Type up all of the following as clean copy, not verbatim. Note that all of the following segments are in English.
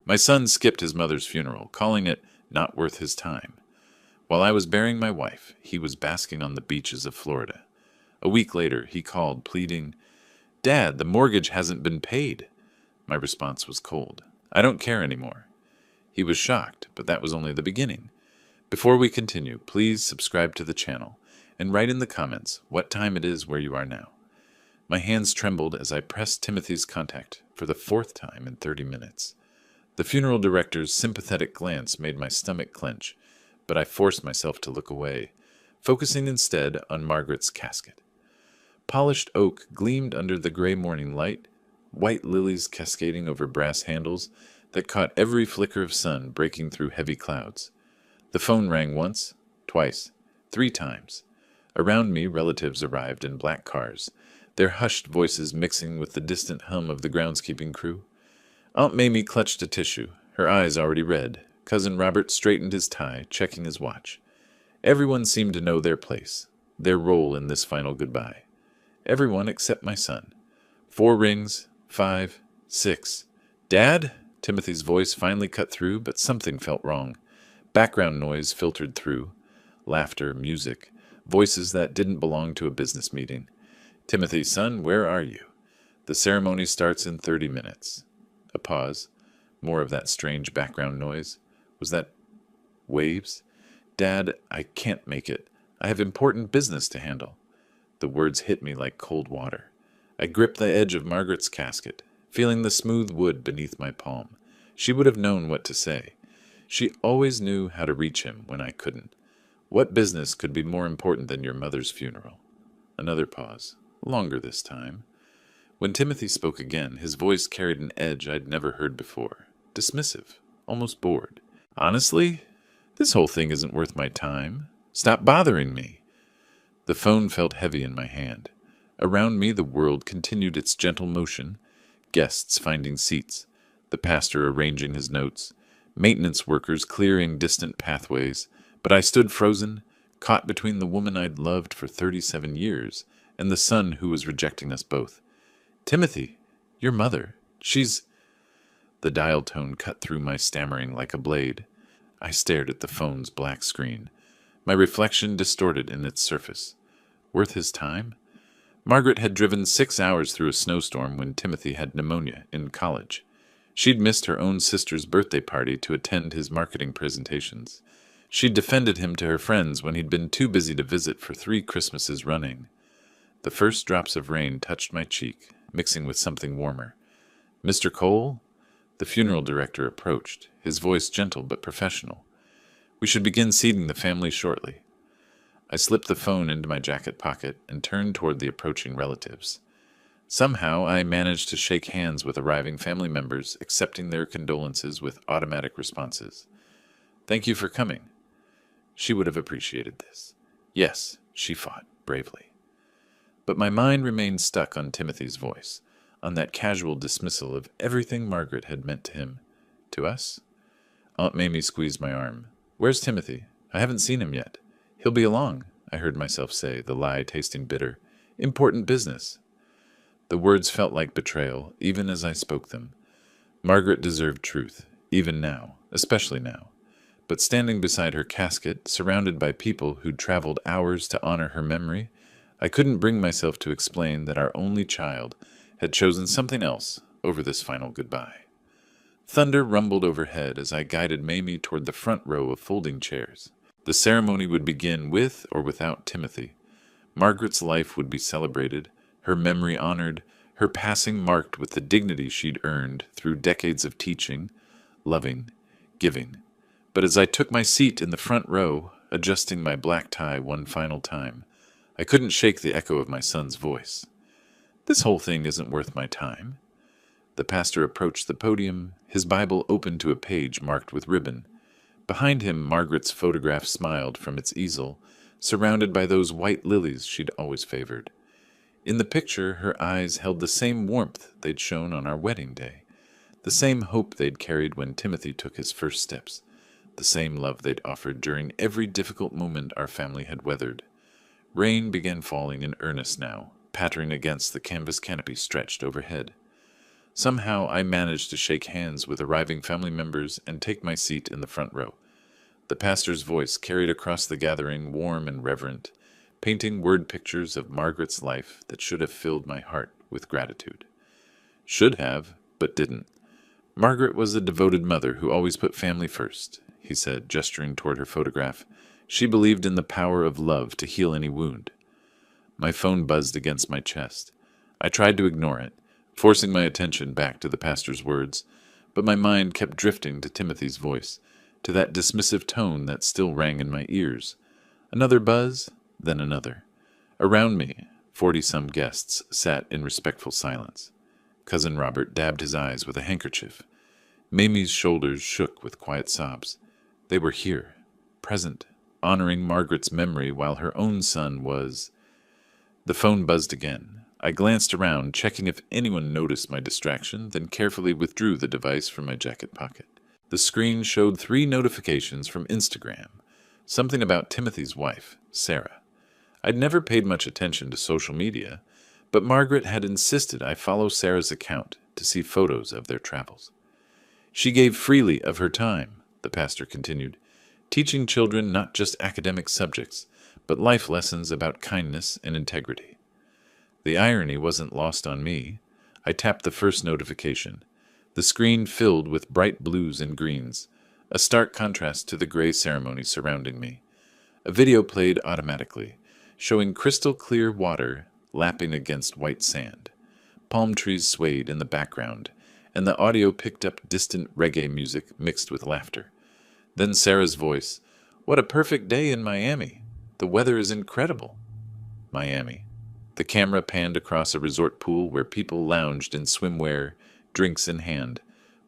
My son skipped his mother's funeral, calling it not worth his time. While I was burying my wife, he was basking on the beaches of Florida. A week later, he called, pleading, "Dad, the mortgage hasn't been paid." My response was cold. "I don't care anymore." He was shocked, but that was only the beginning. Before we continue, please subscribe to the channel and write in the comments what time it is where you are now. My hands trembled as I pressed Timothy's contact for the fourth time in 30 minutes. The funeral director's sympathetic glance made my stomach clench, but I forced myself to look away, focusing instead on Margaret's casket. Polished oak gleamed under the gray morning light, white lilies cascading over brass handles that caught every flicker of sun breaking through heavy clouds. The phone rang once, twice, 3 times. Around me, relatives arrived in black cars, their hushed voices mixing with the distant hum of the groundskeeping crew. Aunt Mamie clutched a tissue, her eyes already red. Cousin Robert straightened his tie, checking his watch. Everyone seemed to know their place, their role in this final goodbye. Everyone except my son. 4 rings, 5, 6. "Dad?" Timothy's voice finally cut through, but something felt wrong. Background noise filtered through. Laughter, music, voices that didn't belong to a business meeting. "Timothy, son, where are you? The ceremony starts in 30 minutes. A pause. More of that strange background noise. Was that waves? "Dad, I can't make it. I have important business to handle." The words hit me like cold water. I gripped the edge of Margaret's casket, feeling the smooth wood beneath my palm. She would have known what to say. She always knew how to reach him when I couldn't. What business could be more important than your mother's funeral? Another pause, longer this time. When Timothy spoke again, his voice carried an edge I'd never heard before. Dismissive, almost bored. "Honestly, this whole thing isn't worth my time. Stop bothering me." The phone felt heavy in my hand. Around me the world continued its gentle motion, guests finding seats, the pastor arranging his notes, maintenance workers clearing distant pathways, but I stood frozen, caught between the woman I'd loved for 37 years and the son who was rejecting us both. "Timothy, your mother, she's—" The dial tone cut through my stammering like a blade. I stared at the phone's black screen, my reflection distorted in its surface. Worth his time? Margaret had driven 6 hours through a snowstorm when Timothy had pneumonia in college. She'd missed her own sister's birthday party to attend his marketing presentations. She'd defended him to her friends when he'd been too busy to visit for 3 Christmases running. The first drops of rain touched my cheek, mixing with something warmer. "Mr. Cole?" The funeral director approached, his voice gentle but professional. "We should begin seating the family shortly." I slipped the phone into my jacket pocket and turned toward the approaching relatives. Somehow I managed to shake hands with arriving family members, accepting their condolences with automatic responses. "Thank you for coming." She would have appreciated this. Yes, she fought bravely. But my mind remained stuck on Timothy's voice, on that casual dismissal of everything Margaret had meant to him. To us? Aunt Mamie squeezed my arm. "Where's Timothy? I haven't seen him yet." "He'll be along," I heard myself say, the lie tasting bitter. "Important business." The words felt like betrayal, even as I spoke them. Margaret deserved truth, even now, especially now. But standing beside her casket, surrounded by people who'd traveled hours to honor her memory, I couldn't bring myself to explain that our only child had chosen something else over this final goodbye. Thunder rumbled overhead as I guided Mamie toward the front row of folding chairs. The ceremony would begin with or without Timothy. Margaret's life would be celebrated, her memory honored, her passing marked with the dignity she'd earned through decades of teaching, loving, giving. But as I took my seat in the front row, adjusting my black tie one final time, I couldn't shake the echo of my son's voice. "This whole thing isn't worth my time." The pastor approached the podium, his Bible open to a page marked with ribbon. Behind him, Margaret's photograph smiled from its easel, surrounded by those white lilies she'd always favored. In the picture, her eyes held the same warmth they'd shown on our wedding day, the same hope they'd carried when Timothy took his first steps, the same love they'd offered during every difficult moment our family had weathered. Rain began falling in earnest now, pattering against the canvas canopy stretched overhead. Somehow I managed to shake hands with arriving family members and take my seat in the front row. The pastor's voice carried across the gathering, warm and reverent, painting word pictures of Margaret's life that should have filled my heart with gratitude. Should have, but didn't. Margaret was a devoted mother who always put family first, he said, gesturing toward her photograph. She believed in the power of love to heal any wound. My phone buzzed against my chest. I tried to ignore it, forcing my attention back to the pastor's words, but my mind kept drifting to Timothy's voice, to that dismissive tone that still rang in my ears. Another buzz, then another. Around me, 40-some guests sat in respectful silence. Cousin Robert dabbed his eyes with a handkerchief. Mamie's shoulders shook with quiet sobs. They were here, present, honoring Margaret's memory while her own son was... The phone buzzed again. I glanced around, checking if anyone noticed my distraction, then carefully withdrew the device from my jacket pocket. The screen showed 3 notifications from Instagram, something about Timothy's wife, Sarah. I'd never paid much attention to social media, but Margaret had insisted I follow Sarah's account to see photos of their travels. She gave freely of her time, the pastor continued, teaching children not just academic subjects, but life lessons about kindness and integrity. The irony wasn't lost on me. I tapped the first notification. The screen filled with bright blues and greens, a stark contrast to the gray ceremony surrounding me. A video played automatically, showing crystal clear water lapping against white sand. Palm trees swayed in the background, and the audio picked up distant reggae music mixed with laughter. Then Sarah's voice, "What a perfect day in Miami. The weather is incredible." Miami. The camera panned across a resort pool where people lounged in swimwear, drinks in hand,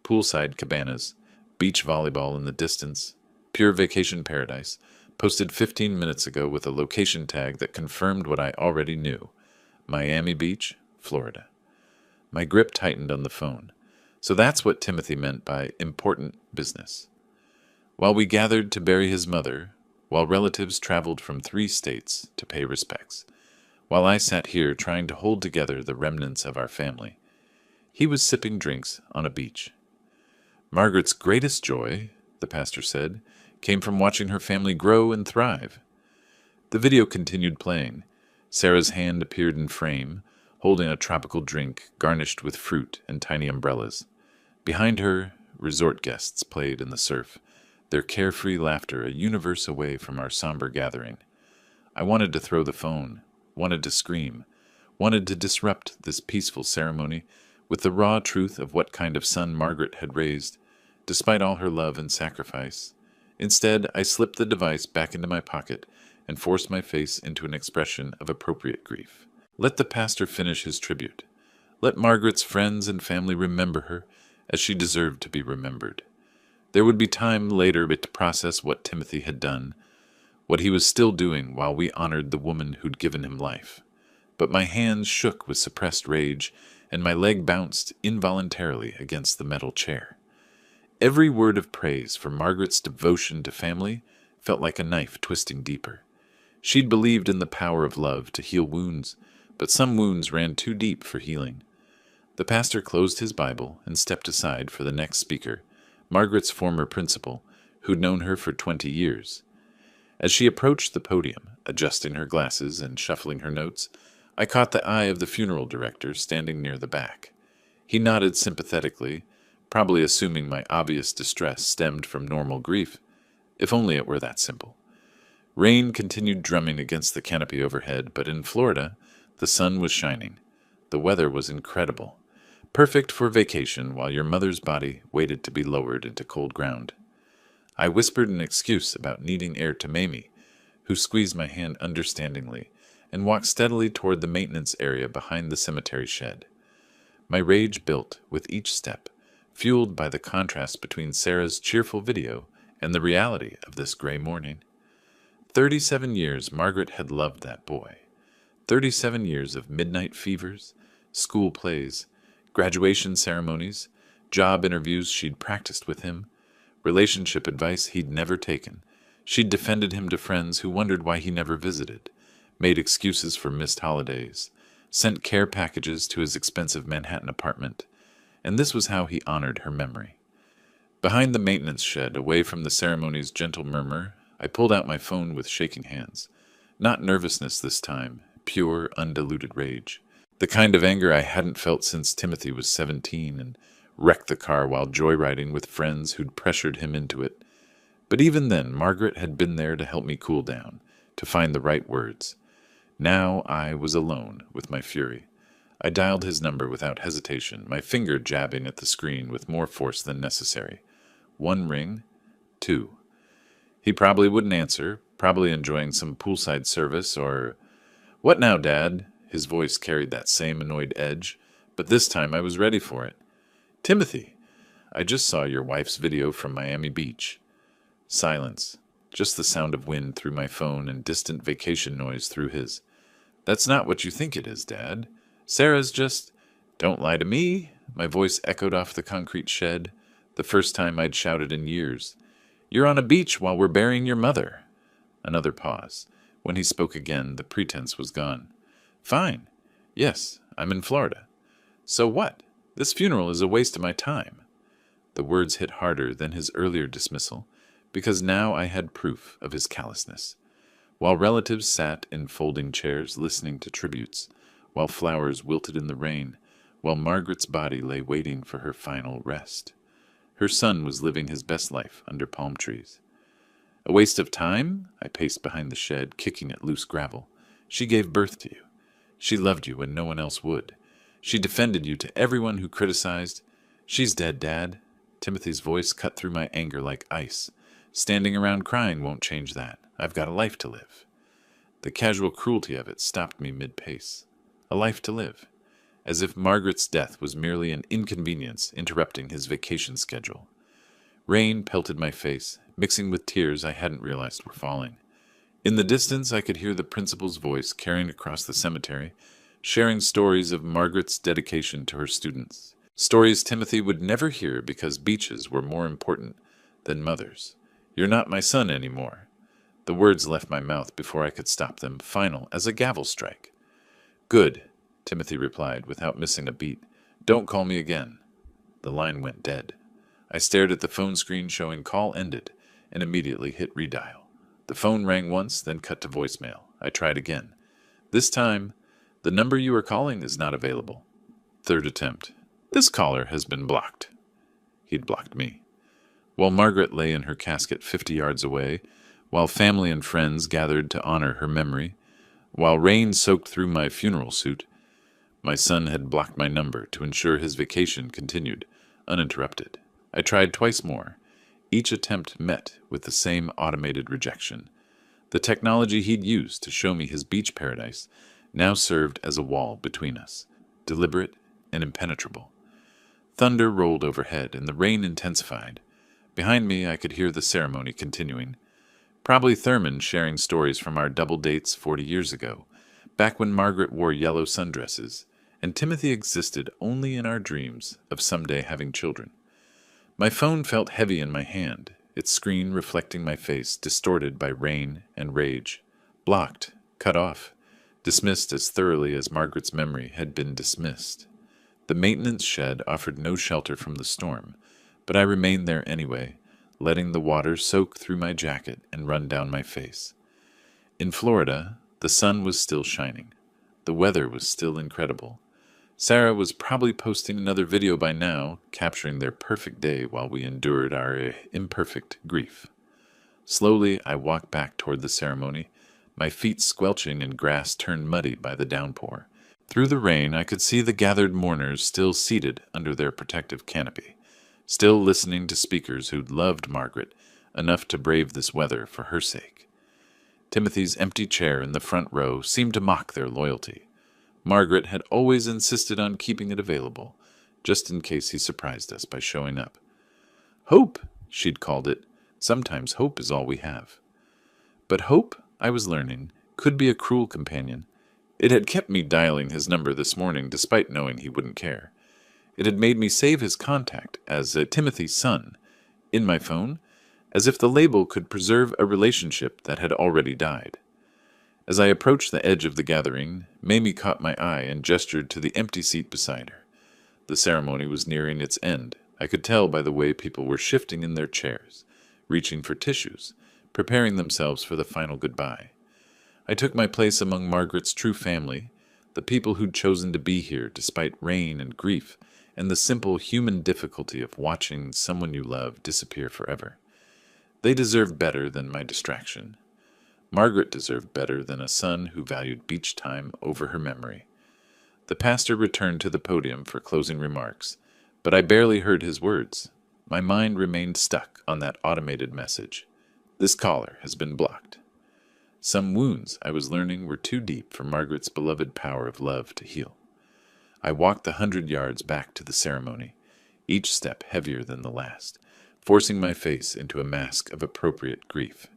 poolside cabanas, beach volleyball in the distance, pure vacation paradise, posted 15 minutes ago with a location tag that confirmed what I already knew. Miami Beach, Florida. My grip tightened on the phone. So that's what Timothy meant by important business. While we gathered to bury his mother, while relatives traveled from 3 states to pay respects, while I sat here trying to hold together the remnants of our family, he was sipping drinks on a beach. Margaret's greatest joy, the pastor said, came from watching her family grow and thrive. The video continued playing. Sarah's hand appeared in frame, holding a tropical drink garnished with fruit and tiny umbrellas. Behind her, resort guests played in the surf, their carefree laughter a universe away from our somber gathering. I wanted to throw the phone, wanted to scream, wanted to disrupt this peaceful ceremony with the raw truth of what kind of son Margaret had raised, despite all her love and sacrifice. Instead, I slipped the device back into my pocket and forced my face into an expression of appropriate grief. Let the pastor finish his tribute. Let Margaret's friends and family remember her as she deserved to be remembered. There would be time later to process what Timothy had done, what he was still doing while we honored the woman who'd given him life. But my hands shook with suppressed rage, and my leg bounced involuntarily against the metal chair. Every word of praise for Margaret's devotion to family felt like a knife twisting deeper. She'd believed in the power of love to heal wounds, but some wounds ran too deep for healing. The pastor closed his Bible and stepped aside for the next speaker, Margaret's former principal, who'd known her for 20 years. As she approached the podium, adjusting her glasses and shuffling her notes, I caught the eye of the funeral director standing near the back. He nodded sympathetically, probably assuming my obvious distress stemmed from normal grief. If only it were that simple. Rain continued drumming against the canopy overhead, but in Florida, the sun was shining. The weather was incredible, perfect for vacation while your mother's body waited to be lowered into cold ground. I whispered an excuse about needing air to Mamie, who squeezed my hand understandingly and walked steadily toward the maintenance area behind the cemetery shed. My rage built with each step, fueled by the contrast between Sarah's cheerful video and the reality of this gray morning. 37 years Margaret had loved that boy. 37 years of midnight fevers, school plays, graduation ceremonies, job interviews she'd practiced with him, relationship advice he'd never taken. She'd defended him to friends who wondered why he never visited, made excuses for missed holidays, sent care packages to his expensive Manhattan apartment, and this was how he honored her memory. Behind the maintenance shed, away from the ceremony's gentle murmur, I pulled out my phone with shaking hands. Not nervousness this time, pure, undiluted rage. The kind of anger I hadn't felt since Timothy was 17 and wrecked the car while joyriding with friends who'd pressured him into it. But even then, Margaret had been there to help me cool down, to find the right words. Now I was alone with my fury. I dialed his number without hesitation, my finger jabbing at the screen with more force than necessary. 1 ring, 2. He probably wouldn't answer, probably enjoying some poolside service or... "What now, Dad?" His voice carried that same annoyed edge, but this time I was ready for it. "Timothy, I just saw your wife's video from Miami Beach." Silence. Just the sound of wind through my phone and distant vacation noise through his. "That's not what you think it is, Dad. Sarah's just..." "Don't lie to me," my voice echoed off the concrete shed, the first time I'd shouted in years. "You're on a beach while we're burying your mother." Another pause. When he spoke again, the pretense was gone. "Fine. Yes, I'm in Florida." "So what? This funeral is a waste of my time." The words hit harder than his earlier dismissal, because now I had proof of his callousness. While relatives sat in folding chairs listening to tributes, while flowers wilted in the rain, while Margaret's body lay waiting for her final rest. Her son was living his best life under palm trees. "A waste of time?" I paced behind the shed, kicking at loose gravel. "She gave birth to you. She loved you when no one else would. She defended you to everyone who criticized. She's dead, Dad." Timothy's voice cut through my anger like ice. "Standing around crying won't change that. I've got a life to live." The casual cruelty of it stopped me mid-pace. A life to live. As if Margaret's death was merely an inconvenience interrupting his vacation schedule. Rain pelted my face, mixing with tears I hadn't realized were falling. In the distance, I could hear the principal's voice carrying across the cemetery, sharing stories of Margaret's dedication to her students. Stories Timothy would never hear because beaches were more important than mothers. "You're not my son anymore." The words left my mouth before I could stop them, final as a gavel strike. "Good," Timothy replied without missing a beat. "Don't call me again." The line went dead. I stared at the phone screen showing call ended and immediately hit redial. The phone rang once, then cut to voicemail. I tried again. This time, "The number you are calling is not available." Third attempt. "This caller has been blocked." He'd blocked me. While Margaret lay in her casket 50 yards away, while family and friends gathered to honor her memory, while rain soaked through my funeral suit, my son had blocked my number to ensure his vacation continued, uninterrupted. I tried twice more. Each attempt met with the same automated rejection. The technology he'd used to show me his beach paradise now served as a wall between us, deliberate and impenetrable. Thunder rolled overhead, and the rain intensified. Behind me, I could hear the ceremony continuing. Probably Thurman sharing stories from our double dates 40 years ago, back when Margaret wore yellow sundresses, and Timothy existed only in our dreams of someday having children. My phone felt heavy in my hand, its screen reflecting my face, distorted by rain and rage. Blocked, cut off, dismissed as thoroughly as Margaret's memory had been dismissed. The maintenance shed offered no shelter from the storm, but I remained there anyway, letting the water soak through my jacket and run down my face. In Florida, the sun was still shining. The weather was still incredible. Sarah was probably posting another video by now, capturing their perfect day while we endured our imperfect grief. Slowly, I walked back toward the ceremony, my feet squelching in grass turned muddy by the downpour. Through the rain, I could see the gathered mourners still seated under their protective canopy, still listening to speakers who'd loved Margaret enough to brave this weather for her sake. Timothy's empty chair in the front row seemed to mock their loyalty. Margaret had always insisted on keeping it available, just in case he surprised us by showing up. "Hope," she'd called it. Sometimes hope is all we have. But hope, I was learning, could be a cruel companion. It had kept me dialing his number this morning despite knowing he wouldn't care. It had made me save his contact as Timothy's son in my phone, as if the label could preserve a relationship that had already died. As I approached the edge of the gathering, Mamie caught my eye and gestured to the empty seat beside her. The ceremony was nearing its end. I could tell by the way people were shifting in their chairs, reaching for tissues, preparing themselves for the final goodbye. I took my place among Margaret's true family, the people who'd chosen to be here despite rain and grief, and the simple human difficulty of watching someone you love disappear forever. They deserved better than my distraction. Margaret deserved better than a son who valued beach time over her memory. The pastor returned to the podium for closing remarks, but I barely heard his words. My mind remained stuck on that automated message. This caller has been blocked. Some wounds, I was learning, were too deep for Margaret's beloved power of love to heal. I walked the 100 yards back to the ceremony, each step heavier than the last, forcing my face into a mask of appropriate grief.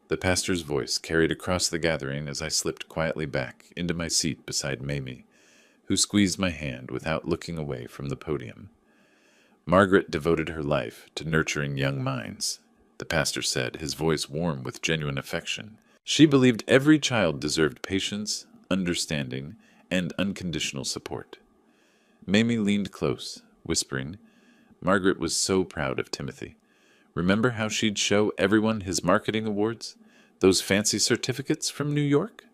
The pastor's voice carried across the gathering as I slipped quietly back into my seat beside Mamie, who squeezed my hand without looking away from the podium. Margaret devoted her life to nurturing young minds, the pastor said, his voice warm with genuine affection. She believed every child deserved patience, understanding, and unconditional support. Mamie leaned close, whispering, Margaret was so proud of Timothy. Remember how she'd show everyone his marketing awards? Those fancy certificates from New York?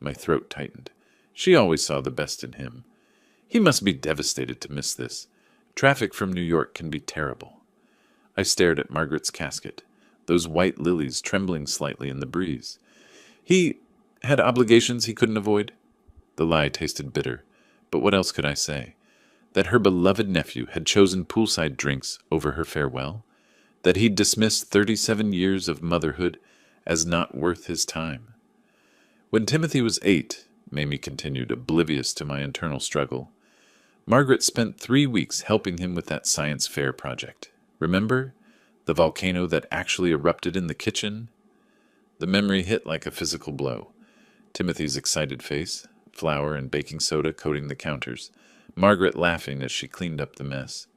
My throat tightened. She always saw the best in him. He must be devastated to miss this. Traffic from New York can be terrible. I stared at Margaret's casket, those white lilies trembling slightly in the breeze. He had obligations he couldn't avoid? The lie tasted bitter, but what else could I say? That her beloved nephew had chosen poolside drinks over her farewell? That he'd dismissed 37 years of motherhood as not worth his time? When Timothy was 8, Mamie continued, oblivious to my internal struggle, Margaret spent 3 weeks helping him with that science fair project. Remember? The volcano that actually erupted in the kitchen? The memory hit like a physical blow. Timothy's excited face, flour and baking soda coating the counters, Margaret laughing as she cleaned up the mess.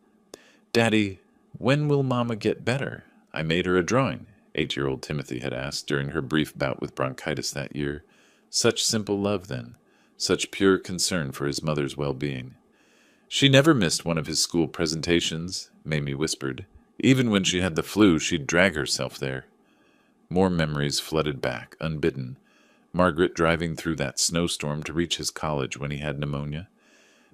Daddy, when will Mama get better? I made her a drawing, 8-year-old Timothy had asked during her brief bout with bronchitis that year. Such simple love then, such pure concern for his mother's well-being. She never missed one of his school presentations, Mamie whispered. Even when she had the flu, she'd drag herself there. More memories flooded back, unbidden. Margaret driving through that snowstorm to reach his college when he had pneumonia.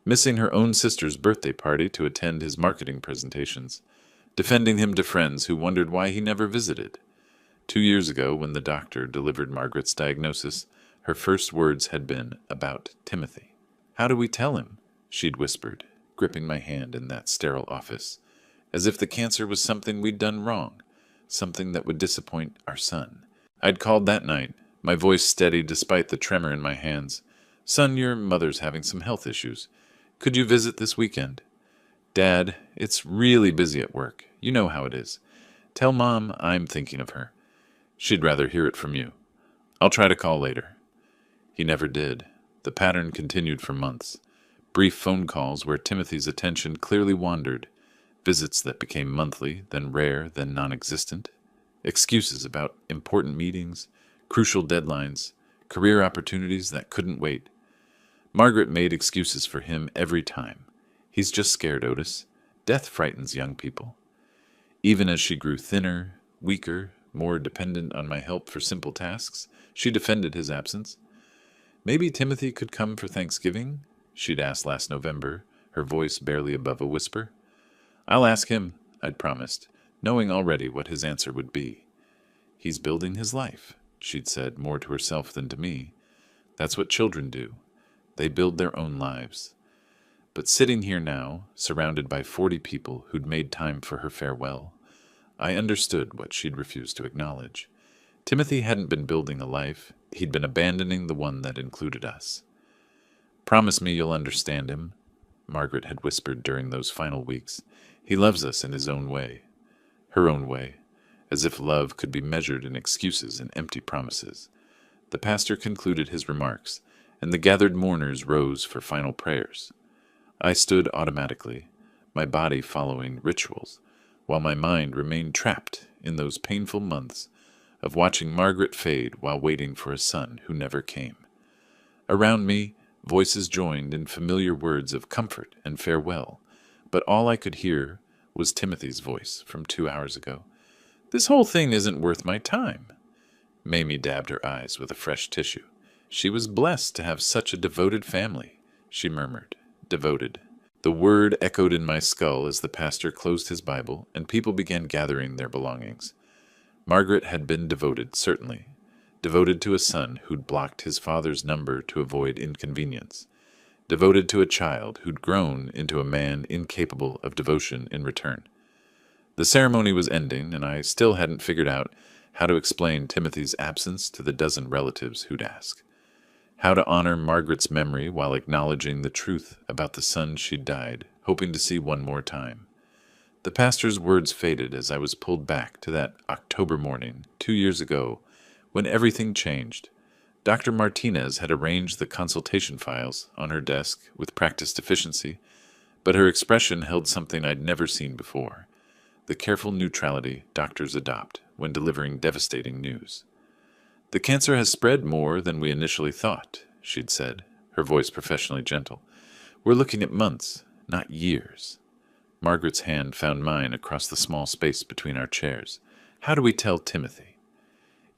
Missing her own sister's birthday party to attend his marketing presentations. Defending him to friends who wondered why he never visited. 2 years ago, when the doctor delivered Margaret's diagnosis, her first words had been about Timothy. How do we tell him? She'd whispered, gripping my hand in that sterile office, as if the cancer was something we'd done wrong, something that would disappoint our son. I'd called that night, my voice steady despite the tremor in my hands. Son, your mother's having some health issues. Could you visit this weekend? Dad, it's really busy at work. You know how it is. Tell Mom I'm thinking of her. She'd rather hear it from you. I'll try to call later. He never did. The pattern continued for months. Brief phone calls where Timothy's attention clearly wandered. Visits that became monthly, then rare, then non-existent. Excuses about important meetings, crucial deadlines, career opportunities that couldn't wait. Margaret made excuses for him every time. He's just scared, Otis. Death frightens young people. Even as she grew thinner, weaker, more dependent on my help for simple tasks, she defended his absence. Maybe Timothy could come for Thanksgiving? She'd asked last November, her voice barely above a whisper. I'll ask him, I'd promised, knowing already what his answer would be. He's building his life, she'd said more to herself than to me. That's what children do. They build their own lives. But sitting here now, surrounded by 40 people who'd made time for her farewell, I understood what she'd refused to acknowledge. Timothy hadn't been building a life. He'd been abandoning the one that included us. Promise me you'll understand him, Margaret had whispered during those final weeks. He loves us in his own way. Her own way, as if love could be measured in excuses and empty promises. The pastor concluded his remarks, and the gathered mourners rose for final prayers. I stood automatically, my body following rituals, while my mind remained trapped in those painful months of watching Margaret fade while waiting for a son who never came. Around me, Voices joined in familiar words of comfort and farewell, but all I could hear was Timothy's voice from 2 hours ago. "This whole thing isn't worth my time." Mamie dabbed her eyes with a fresh tissue. She was blessed to have such a devoted family, she murmured. Devoted. The word echoed in my skull as the pastor closed his Bible and people began gathering their belongings. Margaret had been devoted, certainly. Devoted to a son who'd blocked his father's number to avoid inconvenience. Devoted to a child who'd grown into a man incapable of devotion in return. The ceremony was ending, and I still hadn't figured out how to explain Timothy's absence to the dozen relatives who'd ask. How to honor Margaret's memory while acknowledging the truth about the son she'd died, hoping to see one more time. The pastor's words faded as I was pulled back to that October morning 2 years ago when everything changed. Dr. Martinez had arranged the consultation files on her desk with practiced efficiency, but her expression held something I'd never seen before, the careful neutrality doctors adopt when delivering devastating news. "The cancer has spread more than we initially thought," she'd said, her voice professionally gentle. "We're looking at months, not years." Margaret's hand found mine across the small space between our chairs. "How do we tell Timothy?"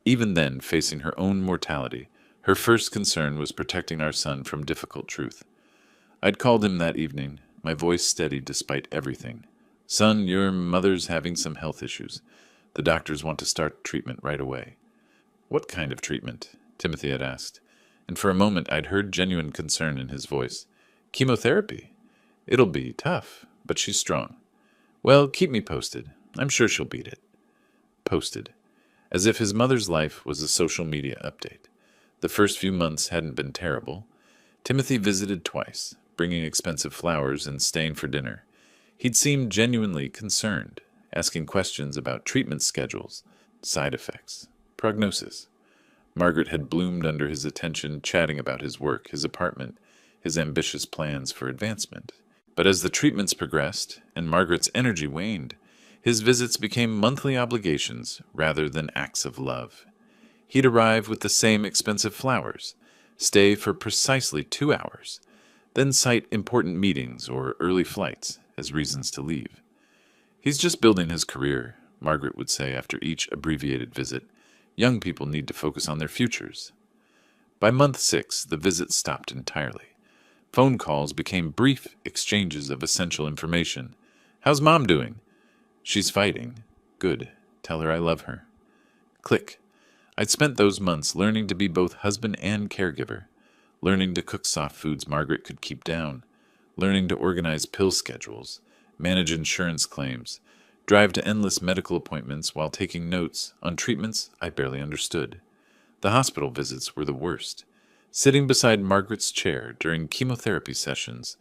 Even then, facing her own mortality, her first concern was protecting our son from difficult truth. I'd called him that evening, my voice steady despite everything. "Son, your mother's having some health issues. The doctors want to start treatment right away." "What kind of treatment?" Timothy had asked, and for a moment I'd heard genuine concern in his voice. "Chemotherapy. It'll be tough, but she's strong." "Well, keep me posted. I'm sure she'll beat it." Posted. As if his mother's life was a social media update. The first few months hadn't been terrible. Timothy visited twice, bringing expensive flowers and staying for dinner. He'd seemed genuinely concerned, asking questions about treatment schedules, side effects, prognosis. Margaret had bloomed under his attention, chatting about his work, his apartment, his ambitious plans for advancement. But as the treatments progressed and Margaret's energy waned, his visits became monthly obligations rather than acts of love. He'd arrive with the same expensive flowers, stay for precisely 2 hours, then cite important meetings or early flights as reasons to leave. "He's just building his career," Margaret would say after each abbreviated visit. "Young people need to focus on their futures." By month 6, the visits stopped entirely. Phone calls became brief exchanges of essential information. "How's Mom doing?" "She's fighting." "Good. Tell her I love her." Click. I'd spent those months learning to be both husband and caregiver, learning to cook soft foods Margaret could keep down, learning to organize pill schedules, manage insurance claims, drive to endless medical appointments while taking notes on treatments I barely understood. The hospital visits were the worst. Sitting beside Margaret's chair during chemotherapy sessions,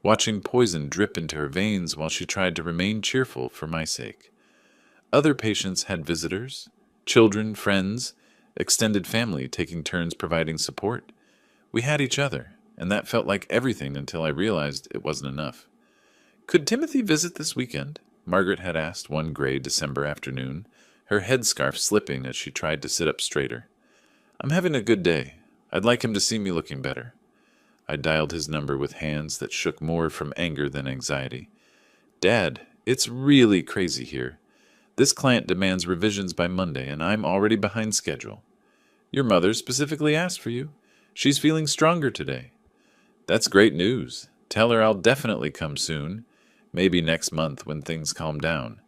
watching poison drip into her veins while she tried to remain cheerful for my sake. Other patients had visitors, children, friends, extended family taking turns providing support. We had each other, and that felt like everything until I realized it wasn't enough. "Could Timothy visit this weekend?" Margaret had asked one gray December afternoon, her headscarf slipping as she tried to sit up straighter. "I'm having a good day. I'd like him to see me looking better." I dialed his number with hands that shook more from anger than anxiety. "Dad, it's really crazy here. This client demands revisions by Monday, and I'm already behind schedule." "Your mother specifically asked for you. She's feeling stronger today." "That's great news. Tell her I'll definitely come soon. Maybe next month when things calm down."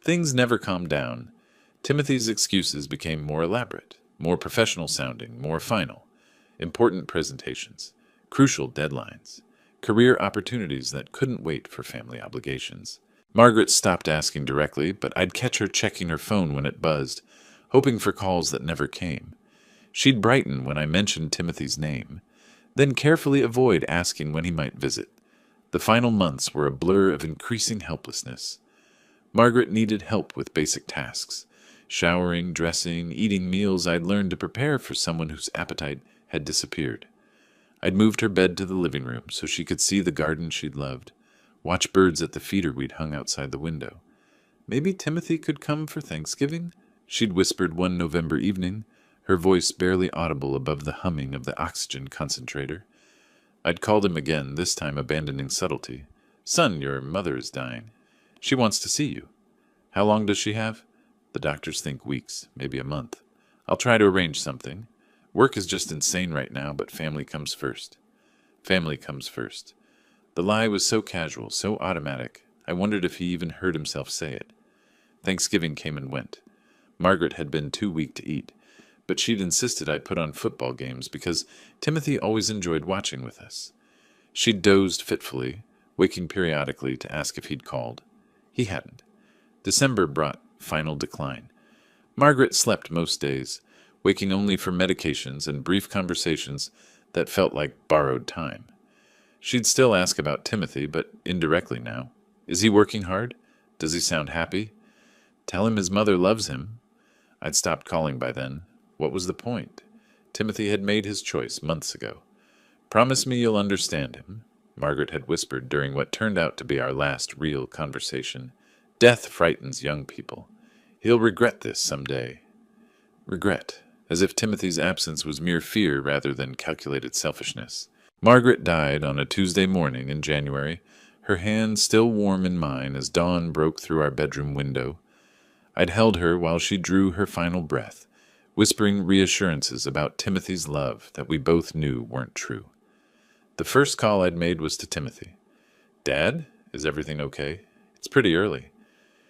Things never calmed down. Timothy's excuses became more elaborate, more professional sounding, more final. Important presentations, crucial deadlines, career opportunities that couldn't wait for family obligations. Margaret stopped asking directly, but I'd catch her checking her phone when it buzzed, hoping for calls that never came. She'd brighten when I mentioned Timothy's name, then carefully avoid asking when he might visit. The final months were a blur of increasing helplessness. Margaret needed help with basic tasks, showering, dressing, eating meals I'd learned to prepare for someone whose appetite had disappeared. I'd moved her bed to the living room so she could see the garden she'd loved, watch birds at the feeder we'd hung outside the window. "Maybe Timothy could come for Thanksgiving?" she'd whispered one November evening, her voice barely audible above the humming of the oxygen concentrator. I'd called him again, this time abandoning subtlety. Son, your mother is dying. She wants to see you. How long does she have? The doctors think weeks, maybe a month. I'll try to arrange something. Work is just insane right now, but family comes first. Family comes first. The lie was so casual, so automatic, I wondered if he even heard himself say it. Thanksgiving came and went. Margaret had been too weak to eat, but she'd insisted I put on football games because Timothy always enjoyed watching with us. She dozed fitfully, waking periodically to ask if he'd called. He hadn't. December brought final decline. Margaret slept most days, waking only for medications and brief conversations that felt like borrowed time. She'd still ask about Timothy, but indirectly now. Is he working hard? Does he sound happy? Tell him his mother loves him. I'd stopped calling by then. What was the point? Timothy had made his choice months ago. Promise me you'll understand him, Margaret had whispered during what turned out to be our last real conversation. Death frightens young people. He'll regret this some day. Regret, as if Timothy's absence was mere fear rather than calculated selfishness. Margaret died on a Tuesday morning in January, her hand still warm in mine as dawn broke through our bedroom window. I'd held her while she drew her final breath, whispering reassurances about Timothy's love that we both knew weren't true. The first call I'd made was to Timothy. Dad, is everything okay? It's pretty early.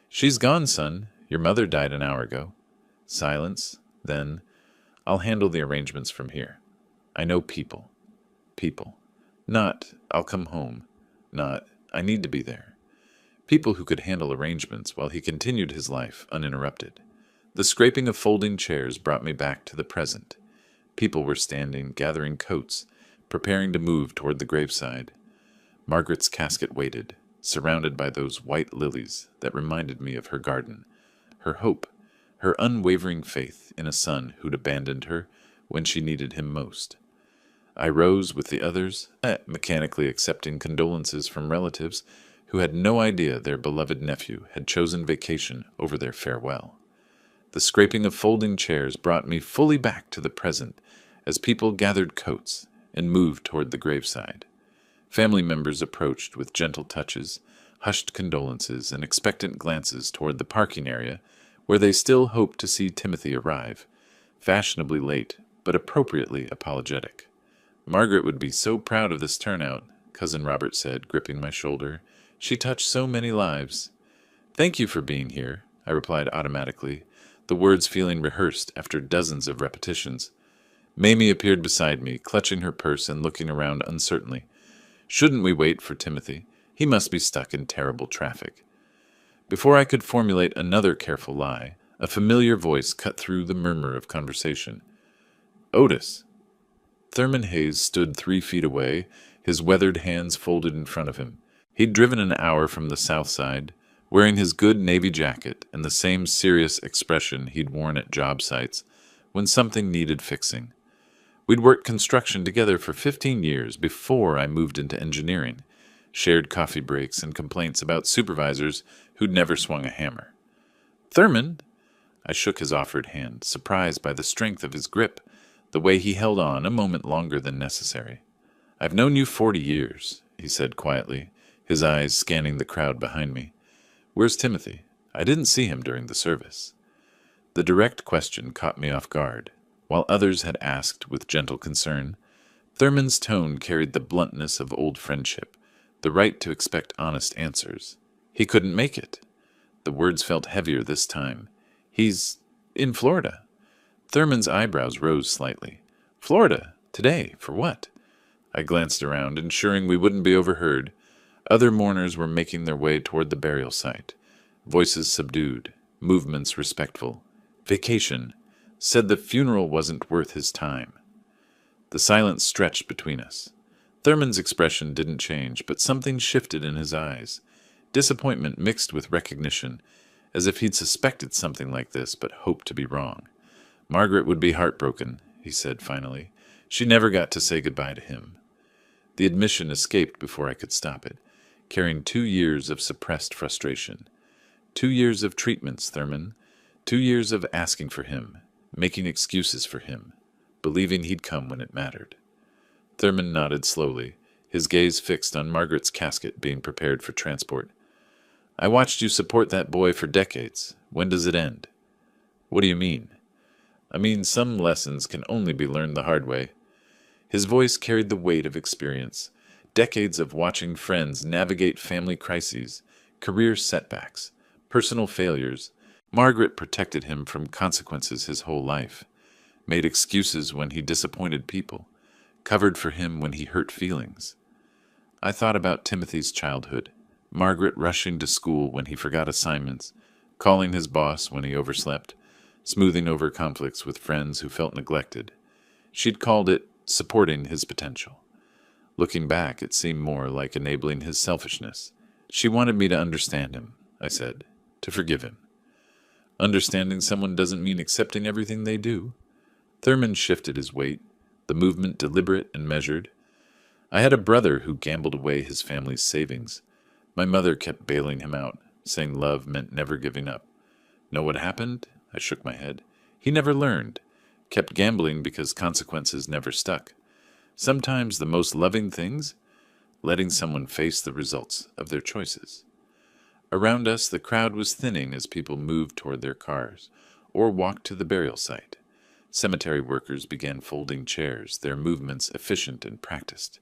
She's gone, son. Your mother died an hour ago. Silence. Then, I'll handle the arrangements from here. I know people. People. Not, I'll come home. Not, I need to be there. People who could handle arrangements while he continued his life uninterrupted. The scraping of folding chairs brought me back to the present. People were standing, gathering coats, preparing to move toward the graveside. Margaret's casket waited, surrounded by those white lilies that reminded me of her garden, her hope, her unwavering faith in a son who'd abandoned her when she needed him most. I rose with the others, mechanically accepting condolences from relatives who had no idea their beloved nephew had chosen vacation over their farewell. The scraping of folding chairs brought me fully back to the present as people gathered coats and moved toward the graveside. Family members approached with gentle touches, hushed condolences, and expectant glances toward the parking area where they still hoped to see Timothy arrive, fashionably late but appropriately apologetic. Margaret would be so proud of this turnout, Cousin Robert said, gripping my shoulder. She touched so many lives. Thank you for being here, I replied automatically, the words feeling rehearsed after dozens of repetitions. Mamie appeared beside me, clutching her purse and looking around uncertainly. Shouldn't we wait for Timothy? He must be stuck in terrible traffic. Before I could formulate another careful lie, a familiar voice cut through the murmur of conversation. Otis. Thurman Hayes stood 3 feet away, his weathered hands folded in front of him. He'd driven an hour from the south side, wearing his good navy jacket and the same serious expression he'd worn at job sites when something needed fixing. We'd worked construction together for 15 years before I moved into engineering, shared coffee breaks and complaints about supervisors who'd never swung a hammer. Thurman! I shook his offered hand, surprised by the strength of his grip, the way he held on a moment longer than necessary. I've known you 40 years, he said quietly, his eyes scanning the crowd behind me. Where's Timothy? I didn't see him during the service. The direct question caught me off guard. While others had asked with gentle concern, Thurman's tone carried the bluntness of old friendship, the right to expect honest answers. He couldn't make it. The words felt heavier this time. He's in Florida. Thurman's eyebrows rose slightly. Florida? Today? For what? I glanced around, ensuring we wouldn't be overheard. Other mourners were making their way toward the burial site. Voices subdued, movements respectful. Vacation. Said the funeral wasn't worth his time. The silence stretched between us. Thurman's expression didn't change, but something shifted in his eyes. Disappointment mixed with recognition, as if he'd suspected something like this but hoped to be wrong. Margaret would be heartbroken, he said finally. She never got to say goodbye to him. The admission escaped before I could stop it, carrying 2 years of suppressed frustration. 2 years of treatments, Thurman. 2 years of asking for him, making excuses for him, believing he'd come when it mattered. Thurman nodded slowly, his gaze fixed on Margaret's casket being prepared for transport. I watched you support that boy for decades. When does it end? What do you mean? I mean, some lessons can only be learned the hard way. His voice carried the weight of experience, decades of watching friends navigate family crises, career setbacks, personal failures. Margaret protected him from consequences his whole life, made excuses when he disappointed people, covered for him when he hurt feelings. I thought about Timothy's childhood, Margaret rushing to school when he forgot assignments, calling his boss when he overslept, smoothing over conflicts with friends who felt neglected. She'd called it supporting his potential. Looking back, it seemed more like enabling his selfishness. She wanted me to understand him, I said, to forgive him. Understanding someone doesn't mean accepting everything they do. Thurman shifted his weight, the movement deliberate and measured. I had a brother who gambled away his family's savings. My mother kept bailing him out, saying love meant never giving up. Know what happened? I shook my head. He never learned, kept gambling because consequences never stuck. Sometimes the most loving things, letting someone face the results of their choices. Around us, the crowd was thinning as people moved toward their cars or walked to the burial site. Cemetery workers began folding chairs, their movements efficient and practiced.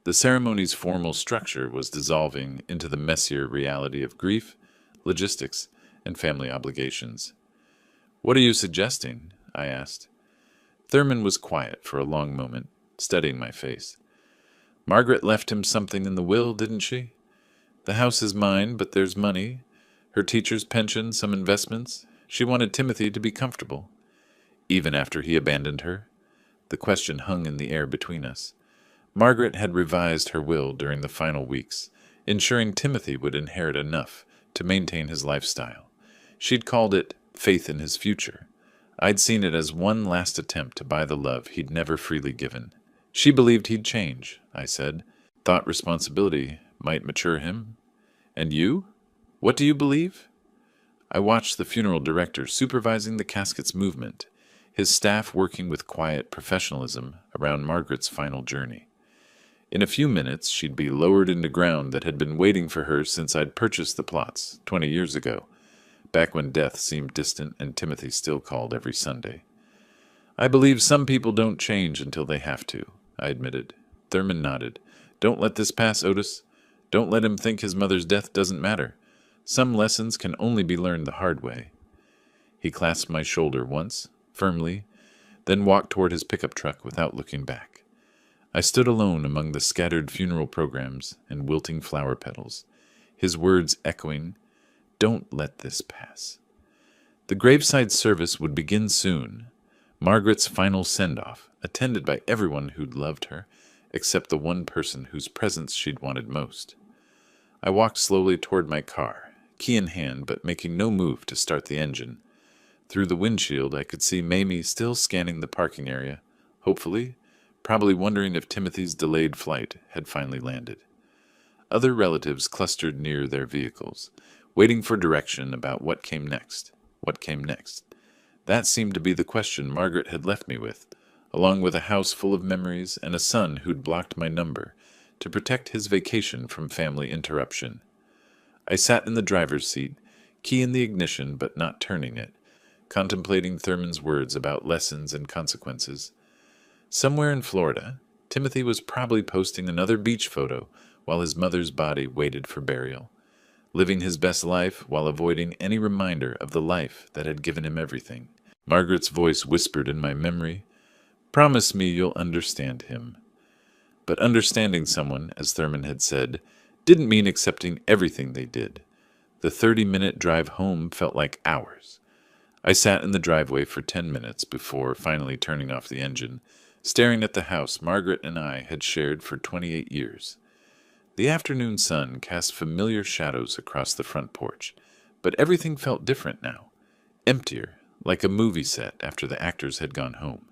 The ceremony's formal structure was dissolving into the messier reality of grief, logistics, and family obligations. What are you suggesting? I asked. Thurman was quiet for a long moment, studying my face. Margaret left him something in the will, didn't she? The house is mine, but there's money, her teacher's pension, some investments. She wanted Timothy to be comfortable. Even after he abandoned her? The question hung in the air between us. Margaret had revised her will during the final weeks, ensuring Timothy would inherit enough to maintain his lifestyle. She'd called it faith in his future. I'd seen it as one last attempt to buy the love he'd never freely given. She believed he'd change, I said. Thought responsibility might mature him. And you? What do you believe? I watched the funeral director supervising the casket's movement, his staff working with quiet professionalism around Margaret's final journey. In a few minutes, she'd be lowered into ground that had been waiting for her since I'd purchased the plots 20 years ago, back when death seemed distant and Timothy still called every Sunday. I believe some people don't change until they have to, I admitted. Thurman nodded. Don't let this pass, Otis. Don't let him think his mother's death doesn't matter. Some lessons can only be learned the hard way. He clasped my shoulder once, firmly, then walked toward his pickup truck without looking back. I stood alone among the scattered funeral programs and wilting flower petals, his words echoing, "Don't let this pass." The graveside service would begin soon, Margaret's final send-off, attended by everyone who'd loved her, except the one person whose presence she'd wanted most. I walked slowly toward my car, key in hand but making no move to start the engine. Through the windshield I could see Mamie still scanning the parking area, hopefully, probably wondering if Timothy's delayed flight had finally landed. Other relatives clustered near their vehicles, waiting for direction about what came next. What came next? That seemed to be the question Margaret had left me with, along with a house full of memories and a son who'd blocked my number to protect his vacation from family interruption. I sat in the driver's seat, key in the ignition but not turning it, contemplating Thurman's words about lessons and consequences. Somewhere in Florida, Timothy was probably posting another beach photo while his mother's body waited for burial, living his best life while avoiding any reminder of the life that had given him everything. Margaret's voice whispered in my memory, "Promise me you'll understand him." But understanding someone, as Thurman had said, didn't mean accepting everything they did. The 30-minute drive home felt like hours. I sat in the driveway for 10 minutes before finally turning off the engine, staring at the house Margaret and I had shared for 28 years. The afternoon sun cast familiar shadows across the front porch, but everything felt different now, emptier, like a movie set after the actors had gone home.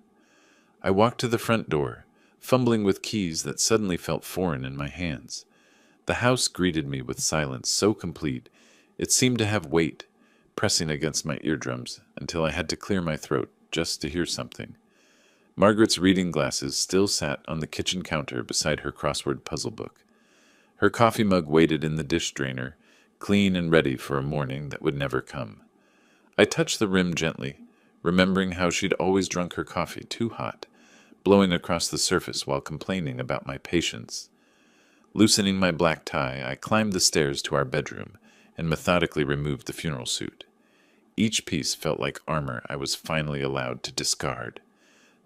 I walked to the front door, fumbling with keys that suddenly felt foreign in my hands. The house greeted me with silence so complete it seemed to have weight, pressing against my eardrums until I had to clear my throat just to hear something. Margaret's reading glasses still sat on the kitchen counter beside her crossword puzzle book. Her coffee mug waited in the dish drainer, clean and ready for a morning that would never come. I touched the rim gently, remembering how she'd always drunk her coffee too hot, blowing across the surface while complaining about my patience. Loosening my black tie, I climbed the stairs to our bedroom and methodically removed the funeral suit. Each piece felt like armor I was finally allowed to discard.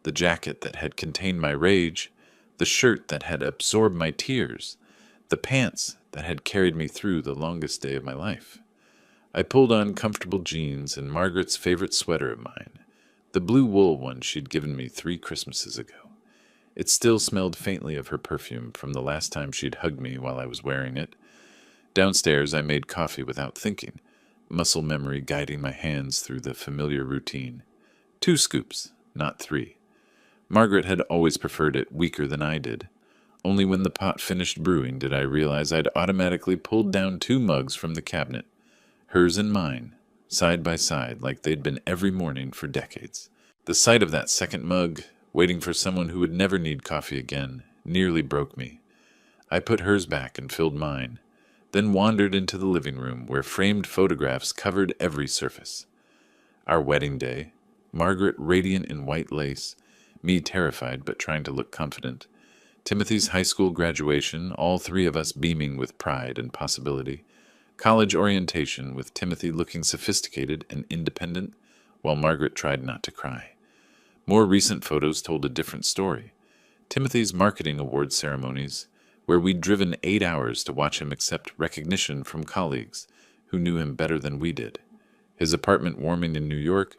The jacket that had contained my rage, the shirt that had absorbed my tears, the pants that had carried me through the longest day of my life. I pulled on comfortable jeans and Margaret's favorite sweater of mine, the blue wool one she'd given me 3 Christmases ago. It still smelled faintly of her perfume from the last time she'd hugged me while I was wearing it. Downstairs, I made coffee without thinking, muscle memory guiding my hands through the familiar routine. 2 scoops, not 3. Margaret had always preferred it weaker than I did. Only when the pot finished brewing did I realize I'd automatically pulled down 2 mugs from the cabinet, hers and mine, side by side like they'd been every morning for decades. The sight of that second mug, waiting for someone who would never need coffee again, nearly broke me. I put hers back and filled mine, then wandered into the living room where framed photographs covered every surface. Our wedding day, Margaret radiant in white lace, me terrified but trying to look confident. Timothy's high school graduation, all 3 of us beaming with pride and possibility. College orientation with Timothy looking sophisticated and independent, while Margaret tried not to cry. More recent photos told a different story. Timothy's marketing awards ceremonies, where we'd driven 8 hours to watch him accept recognition from colleagues who knew him better than we did. His apartment warming in New York,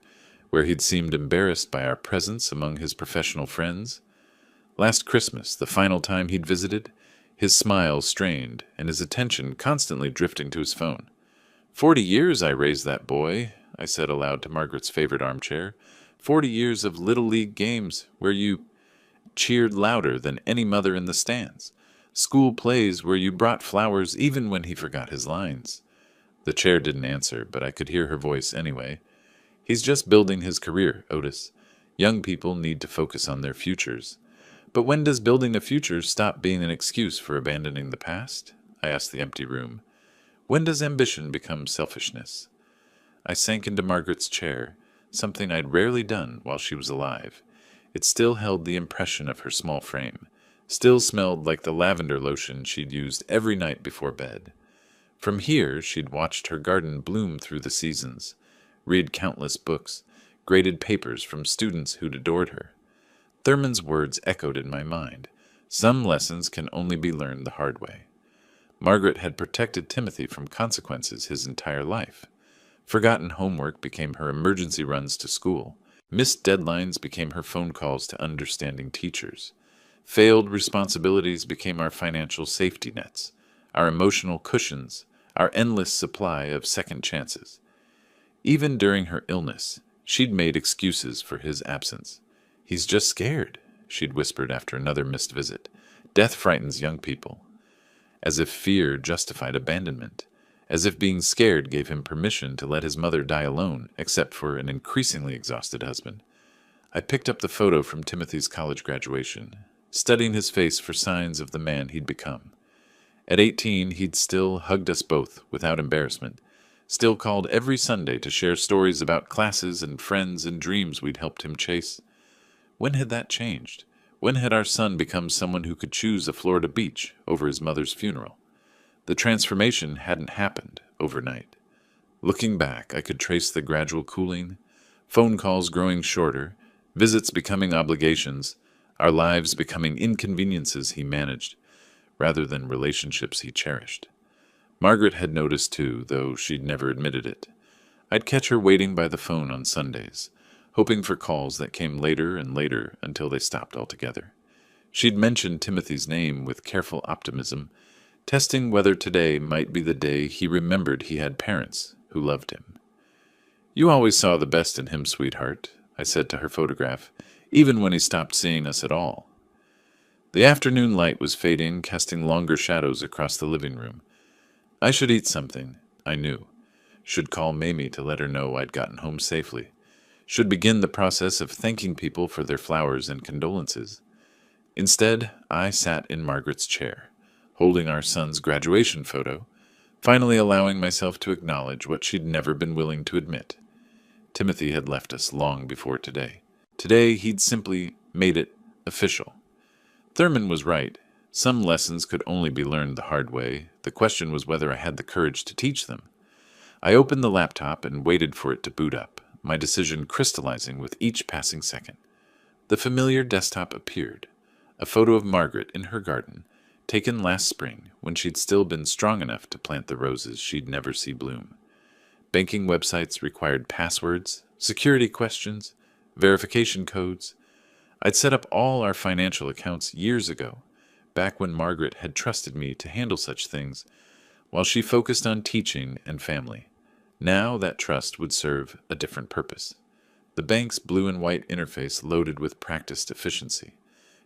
where he'd seemed embarrassed by our presence among his professional friends. Last Christmas, the final time he'd visited, his smile strained and his attention constantly drifting to his phone. 40 years I raised that boy, I said aloud to Margaret's favorite armchair. 40 years of Little League games where you cheered louder than any mother in the stands. School plays where you brought flowers even when he forgot his lines. The chair didn't answer, but I could hear her voice anyway. He's just building his career, Otis. Young people need to focus on their futures. But when does building a future stop being an excuse for abandoning the past? I asked the empty room. When does ambition become selfishness? I sank into Margaret's chair, something I'd rarely done while she was alive. It still held the impression of her small frame, still smelled like the lavender lotion she'd used every night before bed. From here, she'd watched her garden bloom through the seasons, read countless books, graded papers from students who'd adored her. Thurman's words echoed in my mind. Some lessons can only be learned the hard way. Margaret had protected Timothy from consequences his entire life. Forgotten homework became her emergency runs to school. Missed deadlines became her phone calls to understanding teachers. Failed responsibilities became our financial safety nets, our emotional cushions, our endless supply of second chances. Even during her illness, she'd made excuses for his absence. He's just scared, she'd whispered after another missed visit. Death frightens young people. As if fear justified abandonment. As if being scared gave him permission to let his mother die alone, except for an increasingly exhausted husband. I picked up the photo from Timothy's college graduation, studying his face for signs of the man he'd become. At 18, he'd still hugged us both without embarrassment, still called every Sunday to share stories about classes and friends and dreams we'd helped him chase. When had that changed? When had our son become someone who could choose a Florida beach over his mother's funeral? The transformation hadn't happened overnight. Looking back, I could trace the gradual cooling, phone calls growing shorter, visits becoming obligations, our lives becoming inconveniences he managed, rather than relationships he cherished. Margaret had noticed too, though she'd never admitted it. I'd catch her waiting by the phone on Sundays, hoping for calls that came later and later until they stopped altogether. She'd mentioned Timothy's name with careful optimism, testing whether today might be the day he remembered he had parents who loved him. "You always saw the best in him, sweetheart," I said to her photograph, even when he stopped seeing us at all. The afternoon light was fading, casting longer shadows across the living room. I should eat something, I knew. Should call Mamie to let her know I'd gotten home safely. should begin the process of thanking people for their flowers and condolences. Instead, I sat in Margaret's chair, holding our son's graduation photo, finally allowing myself to acknowledge what she'd never been willing to admit. Timothy had left us long before today. Today, he'd simply made it official. Thurman was right. Some lessons could only be learned the hard way. The question was whether I had the courage to teach them. I opened the laptop and waited for it to boot up, my decision crystallizing with each passing second. The familiar desktop appeared, a photo of Margaret in her garden, taken last spring when she'd still been strong enough to plant the roses she'd never see bloom. Banking websites required passwords, security questions, verification codes. I'd set up all our financial accounts years ago, back when Margaret had trusted me to handle such things, while she focused on teaching and family. Now that trust would serve a different purpose. The bank's blue and white interface loaded with practiced efficiency.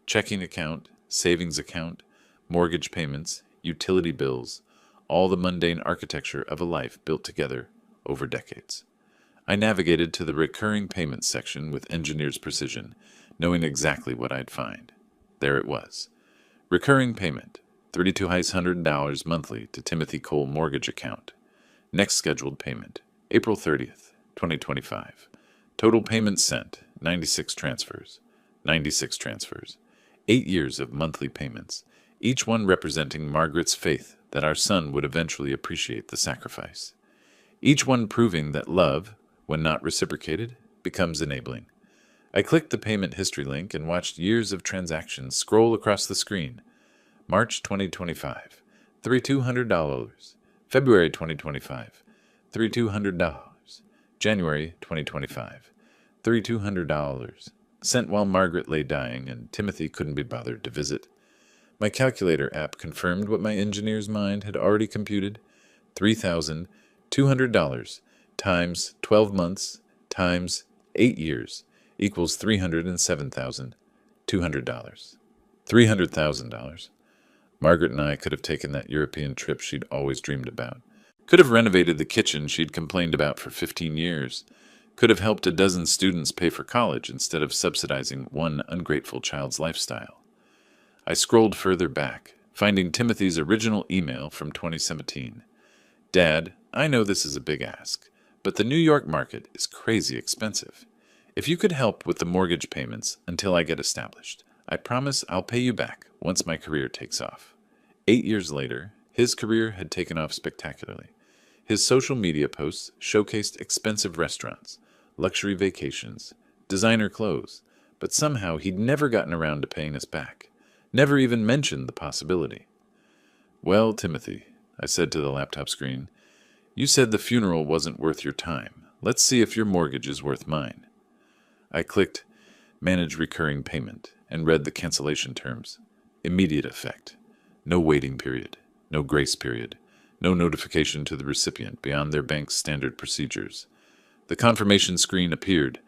Checking account, savings account, mortgage payments, utility bills, all the mundane architecture of a life built together over decades. I navigated to the recurring payments section with engineer's precision, knowing exactly what I'd find. There it was. Recurring payment, $3,200 monthly to Timothy Cole mortgage account. Next scheduled payment, April 30th, 2025. Total payments sent, 96 transfers. 96 transfers. 8 years of monthly payments, each one representing Margaret's faith that our son would eventually appreciate the sacrifice. Each one proving that love, when not reciprocated, becomes enabling. I clicked the payment history link and watched years of transactions scroll across the screen. March 2025, $3,200. February 2025, $3,200. January 2025, $3,200. Sent while Margaret lay dying and Timothy couldn't be bothered to visit. My calculator app confirmed what my engineer's mind had already computed. $3,200 times 12 months times 8 years equals $307,200. $300,000. Margaret and I could have taken that European trip she'd always dreamed about. Could have renovated the kitchen she'd complained about for 15 years. Could have helped a dozen students pay for college instead of subsidizing one ungrateful child's lifestyle. I scrolled further back, finding Timothy's original email from 2017. Dad, I know this is a big ask, but the New York market is crazy expensive. If you could help with the mortgage payments until I get established, I promise I'll pay you back once my career takes off. 8 years later, his career had taken off spectacularly. His social media posts showcased expensive restaurants, luxury vacations, designer clothes, but somehow he'd never gotten around to paying us back, never even mentioned the possibility. Well, Timothy, I said to the laptop screen, you said the funeral wasn't worth your time. Let's see if your mortgage is worth mine. I clicked Manage Recurring Payment and read the cancellation terms. Immediate effect. No waiting period. No grace period. No notification to the recipient beyond their bank's standard procedures. The confirmation screen appeared.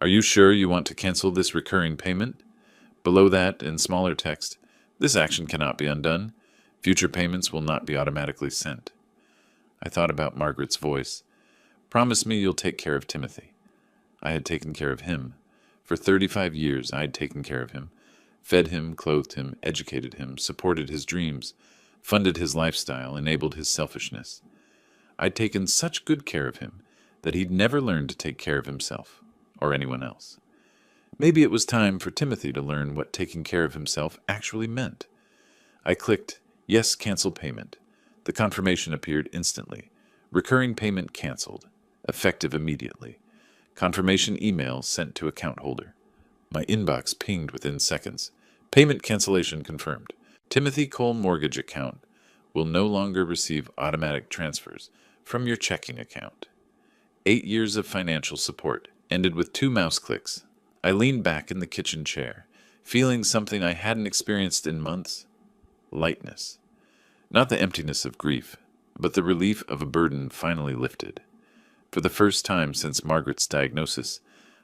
Are you sure you want to cancel this recurring payment? Below that, in smaller text, this action cannot be undone. Future payments will not be automatically sent. I thought about Margaret's voice. Promise me you'll take care of Timothy. I had taken care of him. For 35 years I had taken care of him, fed him, clothed him, educated him, supported his dreams, funded his lifestyle, enabled his selfishness. I'd taken such good care of him that he'd never learned to take care of himself or anyone else. Maybe it was time for Timothy to learn what taking care of himself actually meant. I clicked Yes, Cancel Payment. The confirmation appeared instantly. Recurring payment canceled. Effective immediately. Confirmation email sent to account holder. My inbox pinged within seconds. Payment cancellation confirmed. Timothy Cole mortgage account will no longer receive automatic transfers from your checking account. 8 years of financial support ended with 2 mouse clicks. I leaned back in the kitchen chair, feeling something I hadn't experienced in months. Lightness. Not the emptiness of grief, but the relief of a burden finally lifted. For the first time since Margaret's diagnosis,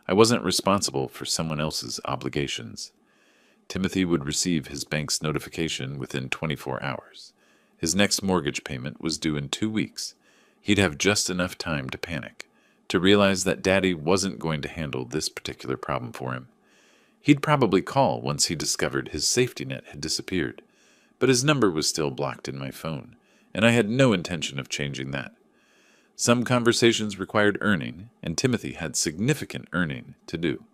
I wasn't responsible for someone else's obligations. Timothy would receive his bank's notification within 24 hours. His next mortgage payment was due in 2 weeks. He'd have just enough time to panic, to realize that Daddy wasn't going to handle this particular problem for him. He'd probably call once he discovered his safety net had disappeared, but his number was still blocked in my phone, and I had no intention of changing that. Some conversations required earning, and Timothy had significant earning to do.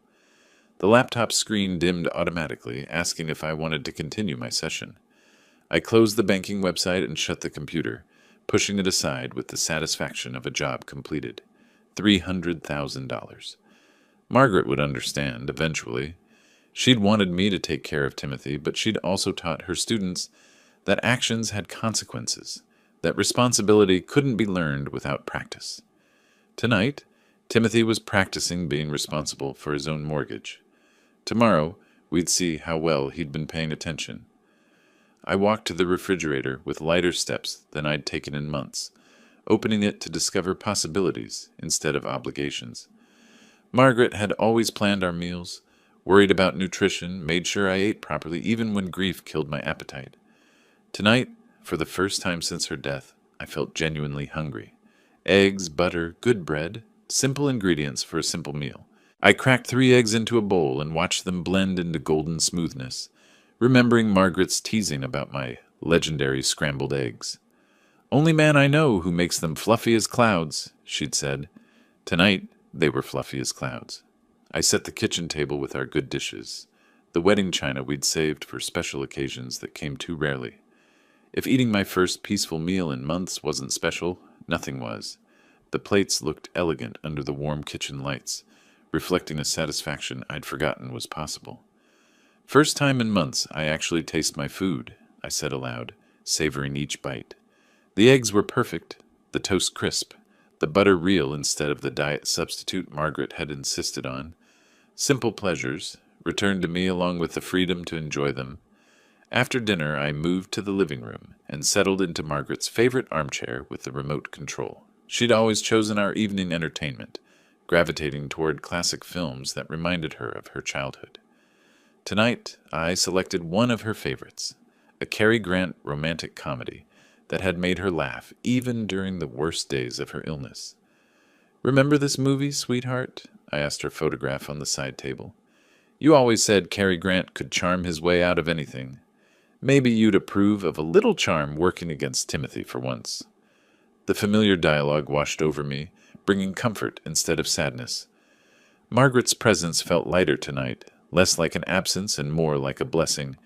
The laptop screen dimmed automatically, asking if I wanted to continue my session. I closed the banking website and shut the computer, pushing it aside with the satisfaction of a job completed. $300,000. Margaret would understand, eventually. She'd wanted me to take care of Timothy, but she'd also taught her students that actions had consequences, that responsibility couldn't be learned without practice. Tonight, Timothy was practicing being responsible for his own mortgage. Tomorrow, we'd see how well he'd been paying attention. I walked to the refrigerator with lighter steps than I'd taken in months, opening it to discover possibilities instead of obligations. Margaret had always planned our meals, worried about nutrition, made sure I ate properly even when grief killed my appetite. Tonight, for the first time since her death, I felt genuinely hungry. Eggs, butter, good bread, simple ingredients for a simple meal. I cracked 3 eggs into a bowl and watched them blend into golden smoothness, remembering Margaret's teasing about my legendary scrambled eggs. "Only man I know who makes them fluffy as clouds," she'd said. Tonight, they were fluffy as clouds. I set the kitchen table with our good dishes, the wedding china we'd saved for special occasions that came too rarely. If eating my first peaceful meal in months wasn't special, nothing was. The plates looked elegant under the warm kitchen lights, reflecting a satisfaction I'd forgotten was possible. "First time in months I actually taste my food," I said aloud, savoring each bite. The eggs were perfect, the toast crisp, the butter real instead of the diet substitute Margaret had insisted on. Simple pleasures, returned to me along with the freedom to enjoy them. After dinner, I moved to the living room and settled into Margaret's favorite armchair with the remote control. She'd always chosen our evening entertainment, gravitating toward classic films that reminded her of her childhood. Tonight, I selected one of her favorites, a Cary Grant romantic comedy that had made her laugh even during the worst days of her illness. "Remember this movie, sweetheart?" I asked her photograph on the side table. "You always said Cary Grant could charm his way out of anything. Maybe you'd approve of a little charm working against Timothy for once." The familiar dialogue washed over me, bringing comfort instead of sadness. Margaret's presence felt lighter tonight, less like an absence and more like a blessing,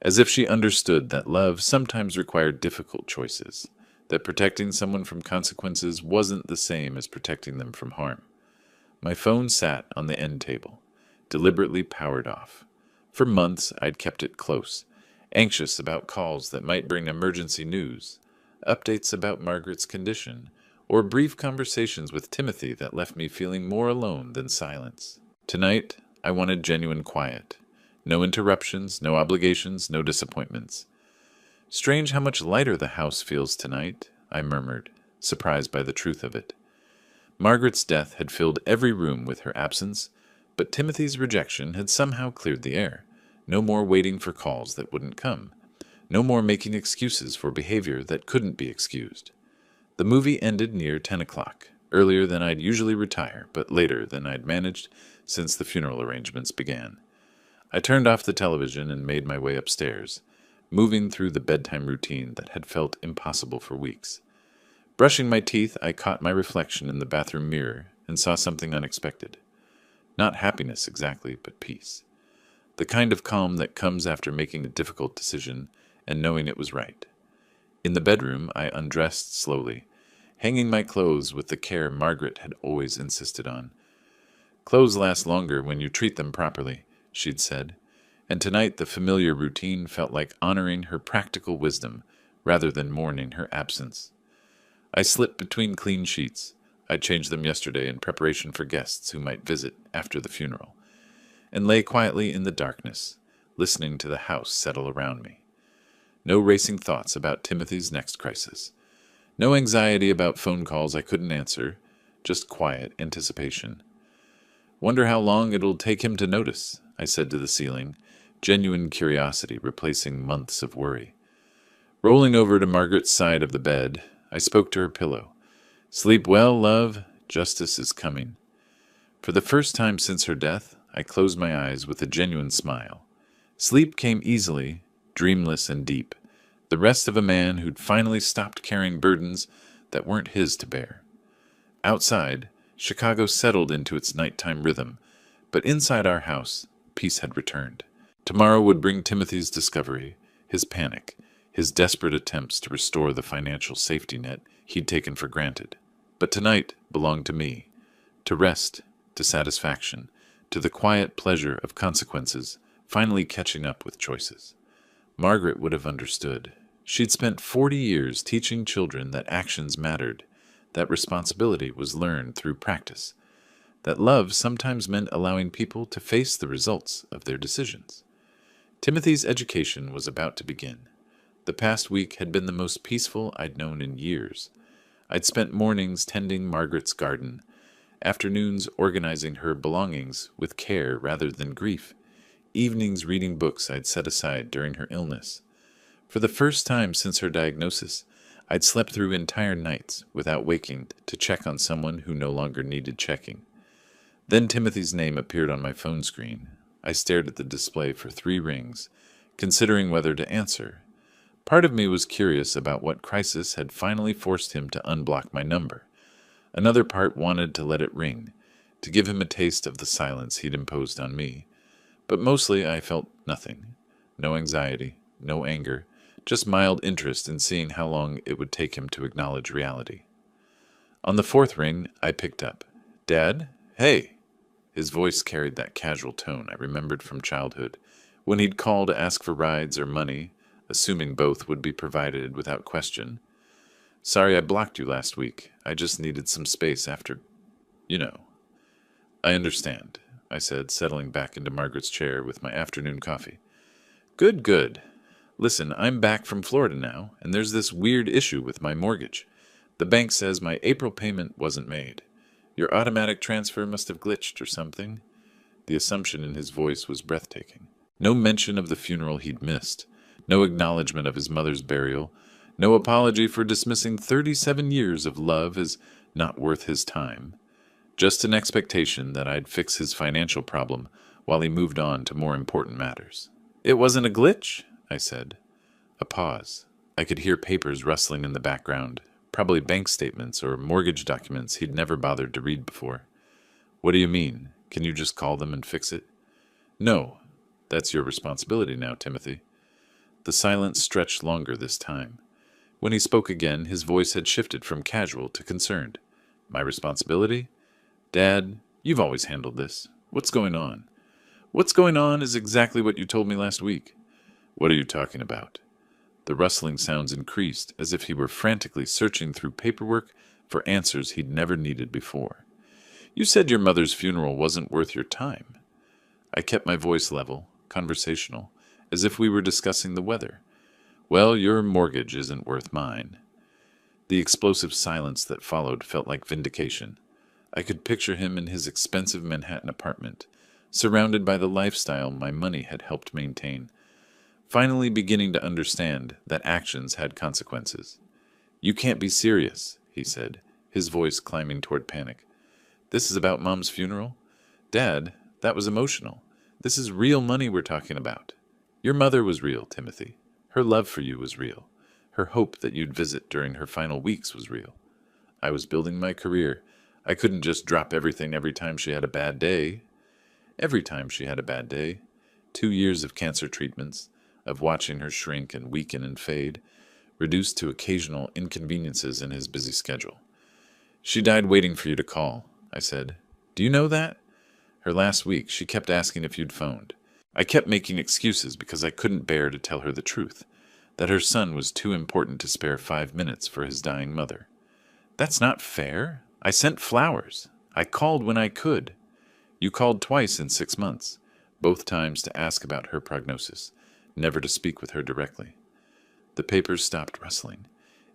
as if she understood that love sometimes required difficult choices, that protecting someone from consequences wasn't the same as protecting them from harm. My phone sat on the end table, deliberately powered off. For months I'd kept it close, anxious about calls that might bring emergency news, updates about Margaret's condition, or brief conversations with Timothy that left me feeling more alone than silence. Tonight, I wanted genuine quiet. No interruptions, no obligations, no disappointments. "Strange how much lighter the house feels tonight," I murmured, surprised by the truth of it. Margaret's death had filled every room with her absence, but Timothy's rejection had somehow cleared the air. No more waiting for calls that wouldn't come. No more making excuses for behavior that couldn't be excused. The movie ended near 10 o'clock, earlier than I'd usually retire, but later than I'd managed since the funeral arrangements began. I turned off the television and made my way upstairs, moving through the bedtime routine that had felt impossible for weeks. Brushing my teeth, I caught my reflection in the bathroom mirror and saw something unexpected. Not happiness exactly, but peace. The kind of calm that comes after making a difficult decision and knowing it was right. In the bedroom, I undressed slowly, hanging my clothes with the care Margaret had always insisted on. "Clothes last longer when you treat them properly," she'd said, and tonight the familiar routine felt like honoring her practical wisdom rather than mourning her absence. I slipped between clean sheets. I changed them yesterday in preparation for guests who might visit after the funeral, and lay quietly in the darkness, listening to the house settle around me. No racing thoughts about Timothy's next crisis. No anxiety about phone calls I couldn't answer, just quiet anticipation. "Wonder how long it'll take him to notice," I said to the ceiling, genuine curiosity replacing months of worry. Rolling over to Margaret's side of the bed, I spoke to her pillow. "Sleep well, love. Justice is coming. For the first time since her death, I closed my eyes with a genuine smile. Sleep came easily, dreamless and deep, the rest of a man who'd finally stopped carrying burdens that weren't his to bear. Outside, Chicago settled into its nighttime rhythm, but inside our house, peace had returned. Tomorrow would bring Timothy's discovery, his panic, his desperate attempts to restore the financial safety net he'd taken for granted. But tonight belonged to me, to rest, to satisfaction, to the quiet pleasure of consequences, finally catching up with choices. Margaret would have understood. She'd spent 40 years teaching children that actions mattered, that responsibility was learned through practice, that love sometimes meant allowing people to face the results of their decisions. Timothy's education was about to begin. The past week had been the most peaceful I'd known in years. I'd spent mornings tending Margaret's garden, afternoons organizing her belongings with care rather than grief, evenings reading books I'd set aside during her illness. For the first time since her diagnosis, I'd slept through entire nights without waking to check on someone who no longer needed checking. Then Timothy's name appeared on my phone screen. I stared at the display for 3 rings, considering whether to answer. Part of me was curious about what crisis had finally forced him to unblock my number. Another part wanted to let it ring, to give him a taste of the silence he'd imposed on me. But mostly I felt nothing. No anxiety, no anger, just mild interest in seeing how long it would take him to acknowledge reality. On the 4th ring, I picked up. "Dad? Hey!" His voice carried that casual tone I remembered from childhood, when he'd call to ask for rides or money, assuming both would be provided without question. "Sorry I blocked you last week. I just needed some space after, you know." "I understand," I said, settling back into Margaret's chair with my afternoon coffee. "Good, good. Listen, I'm back from Florida now, and there's this weird issue with my mortgage. The bank says my April payment wasn't made. Your automatic transfer must have glitched or something." The assumption in his voice was breathtaking. No mention of the funeral he'd missed, no acknowledgement of his mother's burial, no apology for dismissing 37 years of love as not worth his time. Just an expectation that I'd fix his financial problem while he moved on to more important matters. "It wasn't a glitch?" I said. A pause. I could hear papers rustling in the background, probably bank statements or mortgage documents he'd never bothered to read before. "What do you mean? Can you just call them and fix it?" "No. That's your responsibility now, Timothy." The silence stretched longer this time. When he spoke again, his voice had shifted from casual to concerned. "My responsibility? Dad, you've always handled this. What's going on?" "What's going on is exactly what you told me last week." "What are you talking about?" The rustling sounds increased, as if he were frantically searching through paperwork for answers he'd never needed before. "You said your mother's funeral wasn't worth your time." I kept my voice level, conversational, as if we were discussing the weather. "Well, your mortgage isn't worth mine." The explosive silence that followed felt like vindication. I could picture him in his expensive Manhattan apartment, surrounded by the lifestyle my money had helped maintain, finally beginning to understand that actions had consequences. "You can't be serious," he said, his voice climbing toward panic. "This is about Mom's funeral? Dad, that was emotional. This is real money we're talking about. Your mother was real, Timothy. Her love for you was real. Her hope that you'd visit during her final weeks was real. I was building my career. I couldn't just drop everything every time she had a bad day." Every time she had a bad day. 2 years of cancer treatments, of watching her shrink and weaken and fade, reduced to occasional inconveniences in his busy schedule. "She died waiting for you to call," I said. "Do you know that? Her last week, she kept asking if you'd phoned. I kept making excuses because I couldn't bear to tell her the truth, that her son was too important to spare 5 minutes for his dying mother." "That's not fair. I sent flowers. I called when I could." "You called twice in 6 months, both times to ask about her prognosis, never to speak with her directly." The papers stopped rustling.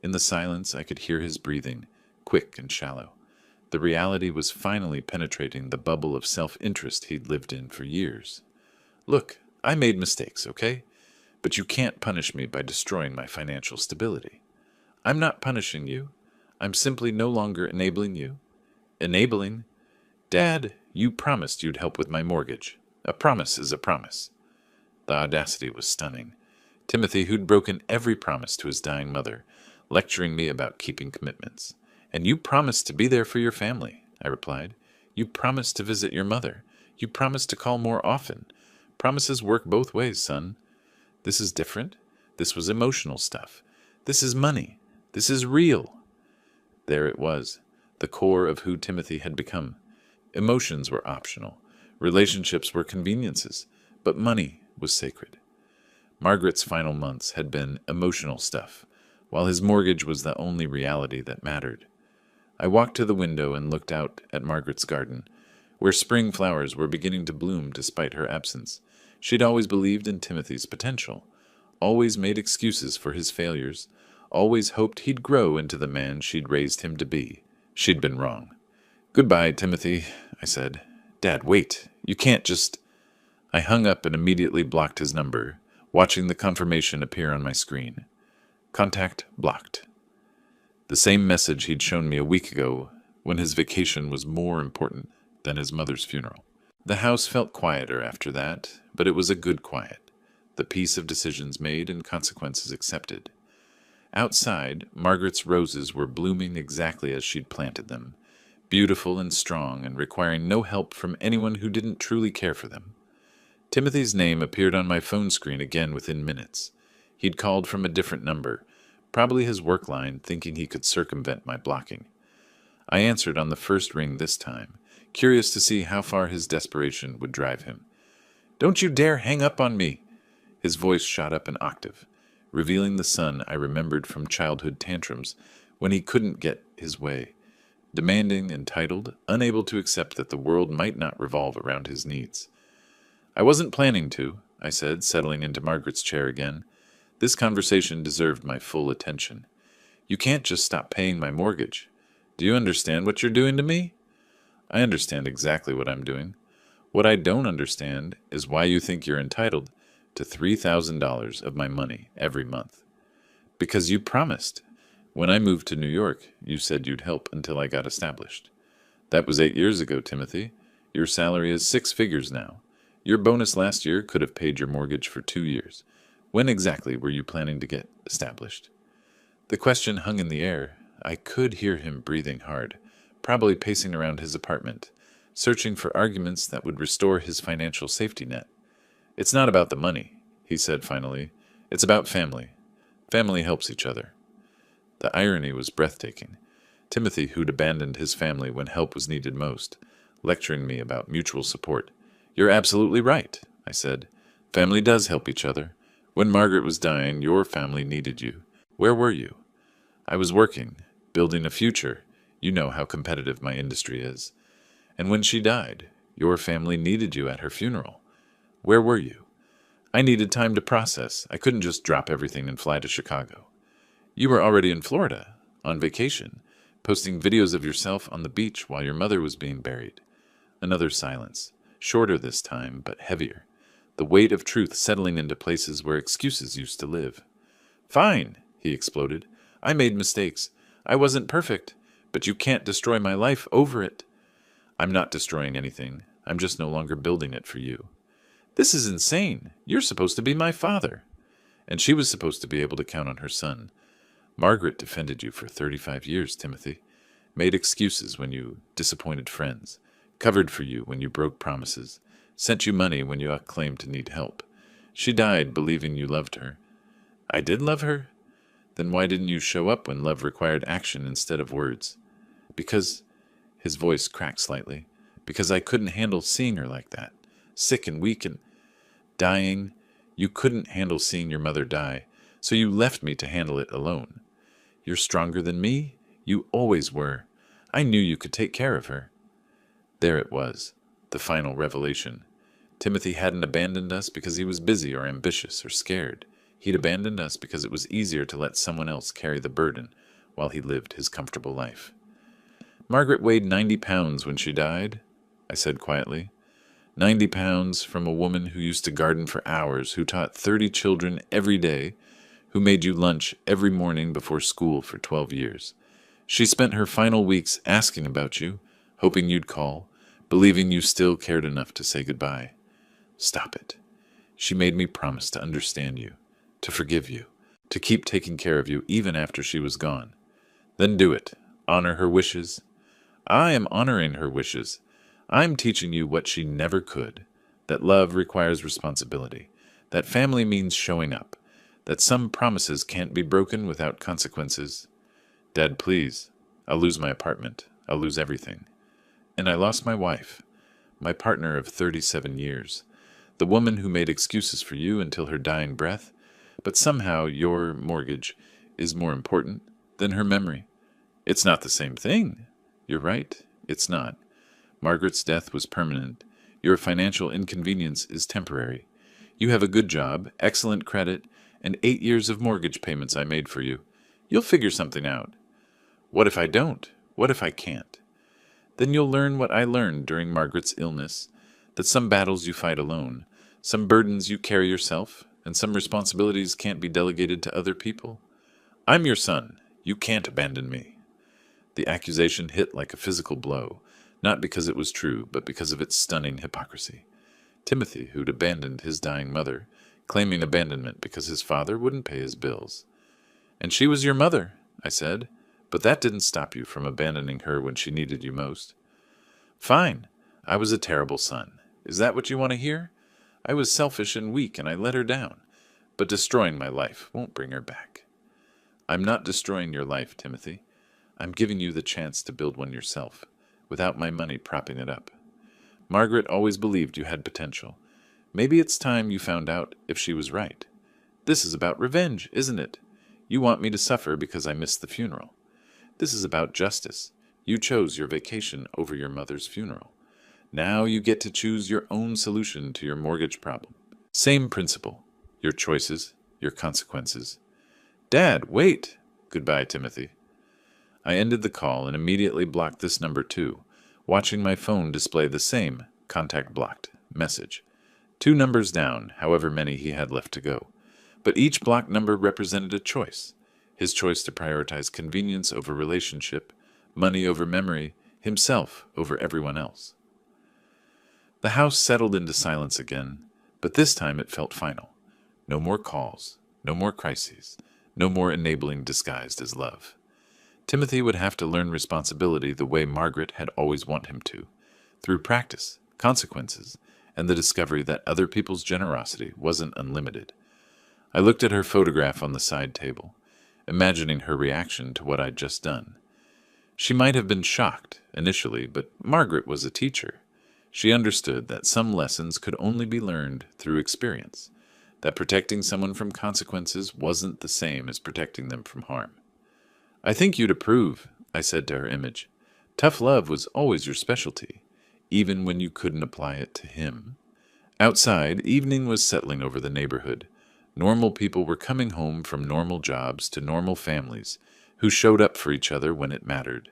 In the silence, I could hear his breathing, quick and shallow. The reality was finally penetrating the bubble of self-interest he'd lived in for years. "Look, I made mistakes, okay? But you can't punish me by destroying my financial stability. I'm not punishing you. I'm simply no longer enabling you. Enabling? Dad, you promised you'd help with my mortgage. A promise is a promise. The audacity was stunning. Timothy, who'd broken every promise to his dying mother, lecturing me about keeping commitments. And you promised to be there for your family, I replied. You promised to visit your mother. You promised to call more often. Promises work both ways, son. This is different. This was emotional stuff. This is money. This is real. There it was, the core of who Timothy had become. Emotions were optional. Relationships were conveniences. But money was sacred. Margaret's final months had been emotional stuff, while his mortgage was the only reality that mattered. I walked to the window and looked out at Margaret's garden, where spring flowers were beginning to bloom despite her absence. She'd always believed in Timothy's potential, always made excuses for his failures, always hoped he'd grow into the man she'd raised him to be. She'd been wrong. "Goodbye, Timothy," I said. "Dad, wait. You can't just—" I hung up and immediately blocked his number, watching the confirmation appear on my screen. Contact blocked. The same message he'd shown me a week ago when his vacation was more important than his mother's funeral. The house felt quieter after that, but it was a good quiet, the peace of decisions made and consequences accepted. Outside, Margaret's roses were blooming exactly as she'd planted them, beautiful and strong and requiring no help from anyone who didn't truly care for them. Timothy's name appeared on my phone screen again within minutes. He'd called from a different number, probably his work line, thinking he could circumvent my blocking. I answered on the first ring this time, curious to see how far his desperation would drive him. "Don't you dare hang up on me!" His voice shot up an octave, revealing the son I remembered from childhood tantrums when he couldn't get his way, demanding, entitled, unable to accept that the world might not revolve around his needs. "I wasn't planning to," I said, settling into Margaret's chair again. This conversation deserved my full attention. "You can't just stop paying my mortgage. Do you understand what you're doing to me?" "I understand exactly what I'm doing. What I don't understand is why you think you're entitled to $3,000 of my money every month." "Because you promised. When I moved to New York, you said you'd help until I got established." "That was 8 years ago, Timothy. Your salary is 6 figures now. Your bonus last year could have paid your mortgage for 2 years. When exactly were you planning to get established?" The question hung in the air. I could hear him breathing hard, probably pacing around his apartment, searching for arguments that would restore his financial safety net. "It's not about the money," he said finally. "It's about family. Family helps each other." The irony was breathtaking. Timothy, who'd abandoned his family when help was needed most, lecturing me about mutual support. "You're absolutely right," I said. "Family does help each other. When Margaret was dying, your family needed you. Where were you?" "I was working, building a future. You know how competitive my industry is. And when she died, your family needed you at her funeral. Where were you?" "I needed time to process. I couldn't just drop everything and fly to Chicago." "You were already in Florida, on vacation, posting videos of yourself on the beach while your mother was being buried." Another silence, shorter this time, but heavier. The weight of truth settling into places where excuses used to live. "Fine," he exploded. "I made mistakes. I wasn't perfect, but you can't destroy my life over it." "I'm not destroying anything. I'm just no longer building it for you." "This is insane. You're supposed to be my father." "And she was supposed to be able to count on her son. Margaret defended you for 35 years, Timothy. Made excuses when you disappointed friends. Covered for you when you broke promises. Sent you money when you claimed to need help. She died believing you loved her." "I did love her?" "Then why didn't you show up when love required action instead of words?" "Because," his voice cracked slightly, "because I couldn't handle seeing her like that. Sick and weak and dying. You couldn't handle seeing your mother die, so you left me to handle it alone. You're stronger than me. You always were. I knew you could take care of her." There it was, the final revelation. Timothy hadn't abandoned us because he was busy or ambitious or scared. He'd abandoned us because it was easier to let someone else carry the burden while he lived his comfortable life. "Margaret weighed 90 pounds when she died," I said quietly. 90 pounds from a woman who used to garden for hours, who taught 30 children every day, who made you lunch every morning before school for 12 years. She spent her final weeks asking about you, hoping you'd call, believing you still cared enough to say goodbye. Stop it. She made me promise to understand you, to forgive you, to keep taking care of you even after she was gone. Then do it. Honor her wishes. I am honoring her wishes. I'm teaching you what she never could, that love requires responsibility, that family means showing up, that some promises can't be broken without consequences. Dad, please. I'll lose my apartment. I'll lose everything. And I lost my wife, my partner of 37 years, the woman who made excuses for you until her dying breath, but somehow your mortgage is more important than her memory. It's not the same thing. You're right. It's not. Margaret's death was permanent. Your financial inconvenience is temporary. You have a good job, excellent credit, and 8 years of mortgage payments I made for you. You'll figure something out. What if I don't? What if I can't? Then you'll learn what I learned during Margaret's illness, that some battles you fight alone, some burdens you carry yourself, and some responsibilities can't be delegated to other people. I'm your son. You can't abandon me. The accusation hit like a physical blow, not because it was true, but because of its stunning hypocrisy. Timothy, who'd abandoned his dying mother, claiming abandonment because his father wouldn't pay his bills. And she was your mother, I said, but that didn't stop you from abandoning her when she needed you most. Fine, I was a terrible son. Is that what you want to hear? I was selfish and weak, and I let her down. But destroying my life won't bring her back. I'm not destroying your life, Timothy. I'm giving you the chance to build one yourself, without my money propping it up. Margaret always believed you had potential. Maybe it's time you found out if she was right. This is about revenge, isn't it? You want me to suffer because I missed the funeral. This is about justice. You chose your vacation over your mother's funeral. Now you get to choose your own solution to your mortgage problem. Same principle. Your choices, your consequences. Dad, wait! Goodbye, Timothy. I ended the call and immediately blocked this number too, watching my phone display the same contact blocked message. 2 numbers down, however many he had left to go. But each blocked number represented a choice. His choice to prioritize convenience over relationship, money over memory, himself over everyone else. The house settled into silence again, but this time it felt final. No more calls, no more crises, no more enabling disguised as love. Timothy would have to learn responsibility the way Margaret had always wanted him to, through practice, consequences, and the discovery that other people's generosity wasn't unlimited. I looked at her photograph on the side table, imagining her reaction to what I'd just done. She might have been shocked initially, but Margaret was a teacher. She understood that some lessons could only be learned through experience, that protecting someone from consequences wasn't the same as protecting them from harm. I think you'd approve, I said to her image. Tough love was always your specialty, even when you couldn't apply it to him. Outside, evening was settling over the neighborhood. Normal people were coming home from normal jobs to normal families who showed up for each other when it mattered.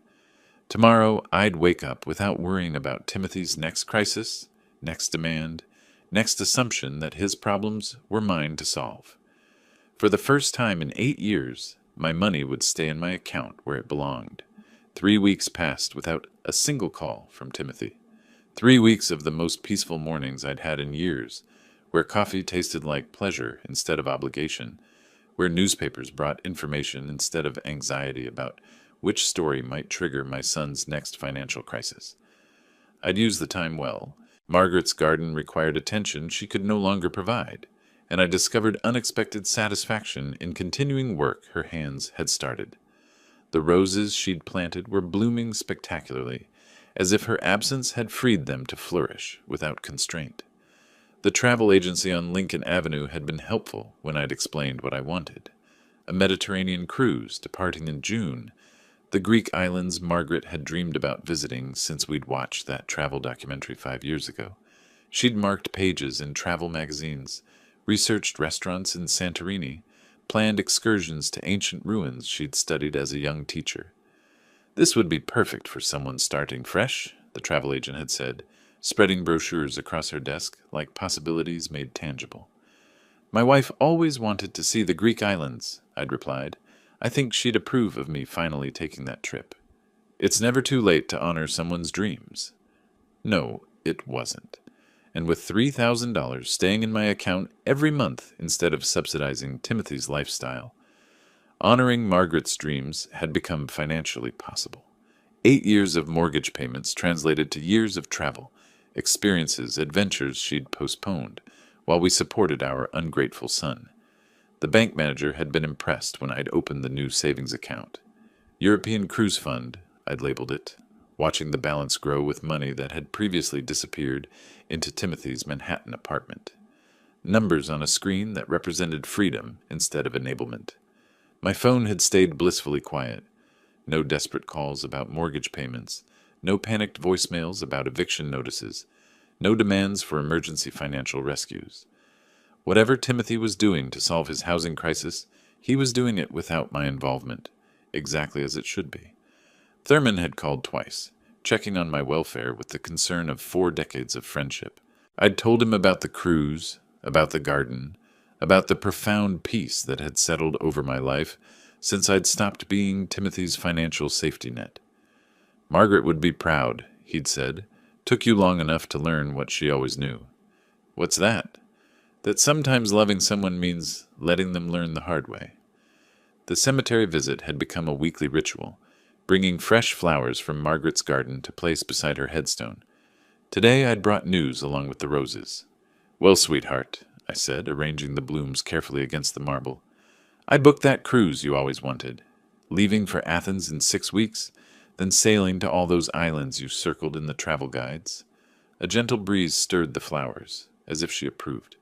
Tomorrow, I'd wake up without worrying about Timothy's next crisis, next demand, next assumption that his problems were mine to solve. For the first time in 8 years, my money would stay in my account where it belonged. 3 weeks passed without a single call from Timothy. 3 weeks of the most peaceful mornings I'd had in years, where coffee tasted like pleasure instead of obligation, where newspapers brought information instead of anxiety about which story might trigger my son's next financial crisis. I'd used the time well. Margaret's garden required attention she could no longer provide, and I discovered unexpected satisfaction in continuing work her hands had started. The roses she'd planted were blooming spectacularly, as if her absence had freed them to flourish without constraint. The travel agency on Lincoln Avenue had been helpful when I'd explained what I wanted. A Mediterranean cruise departing in June, the Greek islands Margaret had dreamed about visiting since we'd watched that travel documentary 5 years ago. She'd marked pages in travel magazines, researched restaurants in Santorini, planned excursions to ancient ruins she'd studied as a young teacher. This would be perfect for someone starting fresh, the travel agent had said, spreading brochures across her desk like possibilities made tangible. My wife always wanted to see the Greek islands, I'd replied. I think she'd approve of me finally taking that trip. It's never too late to honor someone's dreams. No, it wasn't. And with $3,000 staying in my account every month instead of subsidizing Timothy's lifestyle, honoring Margaret's dreams had become financially possible. 8 years of mortgage payments translated to years of travel, experiences, adventures she'd postponed, while we supported our ungrateful son. The bank manager had been impressed when I'd opened the new savings account. European Cruise Fund, I'd labeled it, watching the balance grow with money that had previously disappeared into Timothy's Manhattan apartment. Numbers on a screen that represented freedom instead of enablement. My phone had stayed blissfully quiet. No desperate calls about mortgage payments, no panicked voicemails about eviction notices, no demands for emergency financial rescues. Whatever Timothy was doing to solve his housing crisis, he was doing it without my involvement, exactly as it should be. Thurman had called twice, checking on my welfare with the concern of 4 decades of friendship. I'd told him about the cruise, about the garden, about the profound peace that had settled over my life since I'd stopped being Timothy's financial safety net. Margaret would be proud, he'd said. Took you long enough to learn what she always knew. What's that? That sometimes loving someone means letting them learn the hard way. The cemetery visit had become a weekly ritual, bringing fresh flowers from Margaret's garden to place beside her headstone. Today I'd brought news along with the roses. Well, sweetheart, I said, arranging the blooms carefully against the marble. I booked that cruise you always wanted, leaving for Athens in 6 weeks, then sailing to all those islands you circled in the travel guides. A gentle breeze stirred the flowers, as if she approved.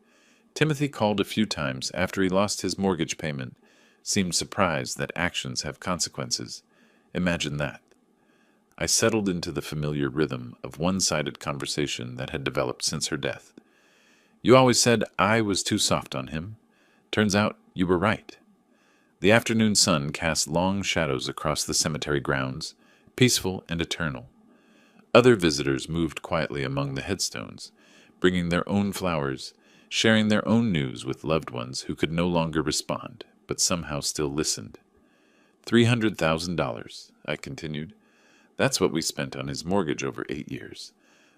Timothy called a few times after he lost his mortgage payment, seemed surprised that actions have consequences. Imagine that. I settled into the familiar rhythm of one-sided conversation that had developed since her death. You always said I was too soft on him. Turns out you were right. The afternoon sun cast long shadows across the cemetery grounds, peaceful and eternal. Other visitors moved quietly among the headstones, bringing their own flowers, sharing their own news with loved ones who could no longer respond, but somehow still listened. $300,000, I continued. That's what we spent on his mortgage over 8 years.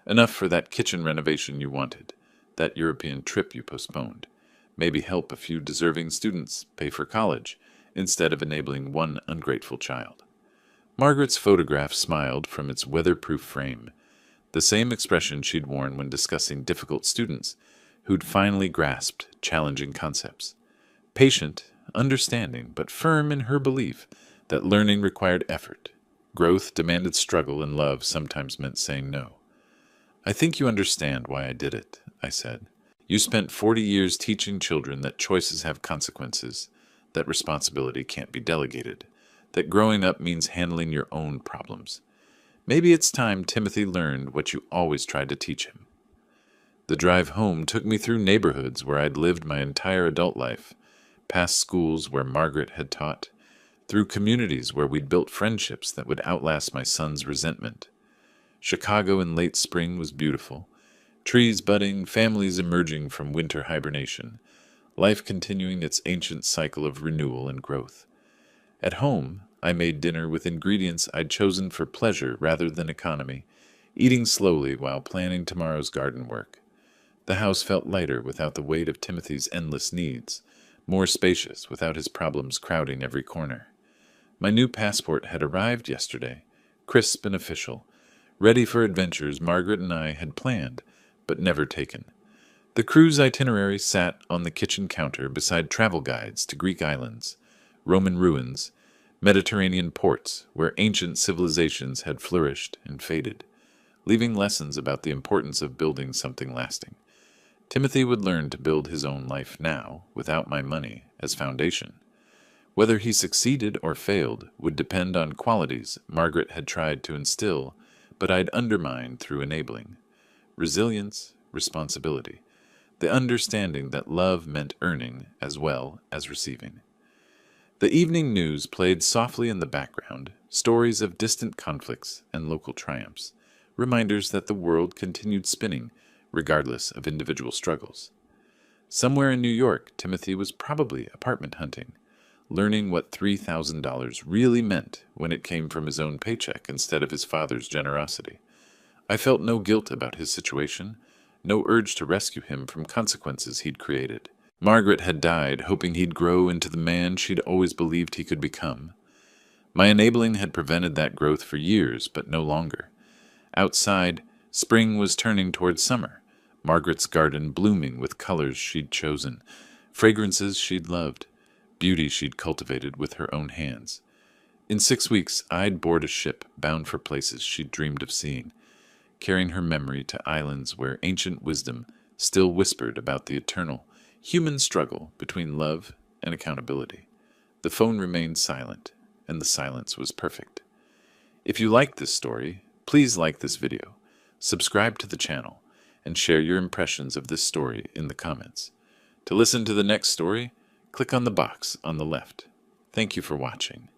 Enough for that kitchen renovation you wanted, that European trip you postponed. Maybe help a few deserving students pay for college, instead of enabling one ungrateful child. Margaret's photograph smiled from its weatherproof frame, the same expression she'd worn when discussing difficult students who'd finally grasped challenging concepts. Patient, understanding, but firm in her belief that learning required effort. Growth demanded struggle, and love sometimes meant saying no. I think you understand why I did it, I said. You spent 40 years teaching children that choices have consequences, that responsibility can't be delegated, that growing up means handling your own problems. Maybe it's time Timothy learned what you always tried to teach him. The drive home took me through neighborhoods where I'd lived my entire adult life, past schools where Margaret had taught, through communities where we'd built friendships that would outlast my son's resentment. Chicago in late spring was beautiful, trees budding, families emerging from winter hibernation, life continuing its ancient cycle of renewal and growth. At home, I made dinner with ingredients I'd chosen for pleasure rather than economy, eating slowly while planning tomorrow's garden work. The house felt lighter without the weight of Timothy's endless needs, more spacious without his problems crowding every corner. My new passport had arrived yesterday, crisp and official, ready for adventures Margaret and I had planned, but never taken. The cruise itinerary sat on the kitchen counter beside travel guides to Greek islands, Roman ruins, Mediterranean ports where ancient civilizations had flourished and faded, leaving lessons about the importance of building something lasting. Timothy would learn to build his own life now, without my money, as foundation. Whether he succeeded or failed would depend on qualities Margaret had tried to instill, but I'd undermined through enabling. Resilience, responsibility, the understanding that love meant earning as well as receiving. The evening news played softly in the background, stories of distant conflicts and local triumphs, reminders that the world continued spinning, regardless of individual struggles. Somewhere in New York, Timothy was probably apartment hunting, learning what $3,000 really meant when it came from his own paycheck instead of his father's generosity. I felt no guilt about his situation, no urge to rescue him from consequences he'd created. Margaret had died, hoping he'd grow into the man she'd always believed he could become. My enabling had prevented that growth for years, but no longer. Outside, spring was turning towards summer, Margaret's garden blooming with colors she'd chosen, fragrances she'd loved, beauty she'd cultivated with her own hands. In 6 weeks, I'd board a ship bound for places she'd dreamed of seeing, carrying her memory to islands where ancient wisdom still whispered about the eternal, human struggle between love and accountability. The phone remained silent, and the silence was perfect. If you liked this story, please like this video, subscribe to the channel, and share your impressions of this story in the comments. To listen to the next story, click on the box on the left. Thank you for watching.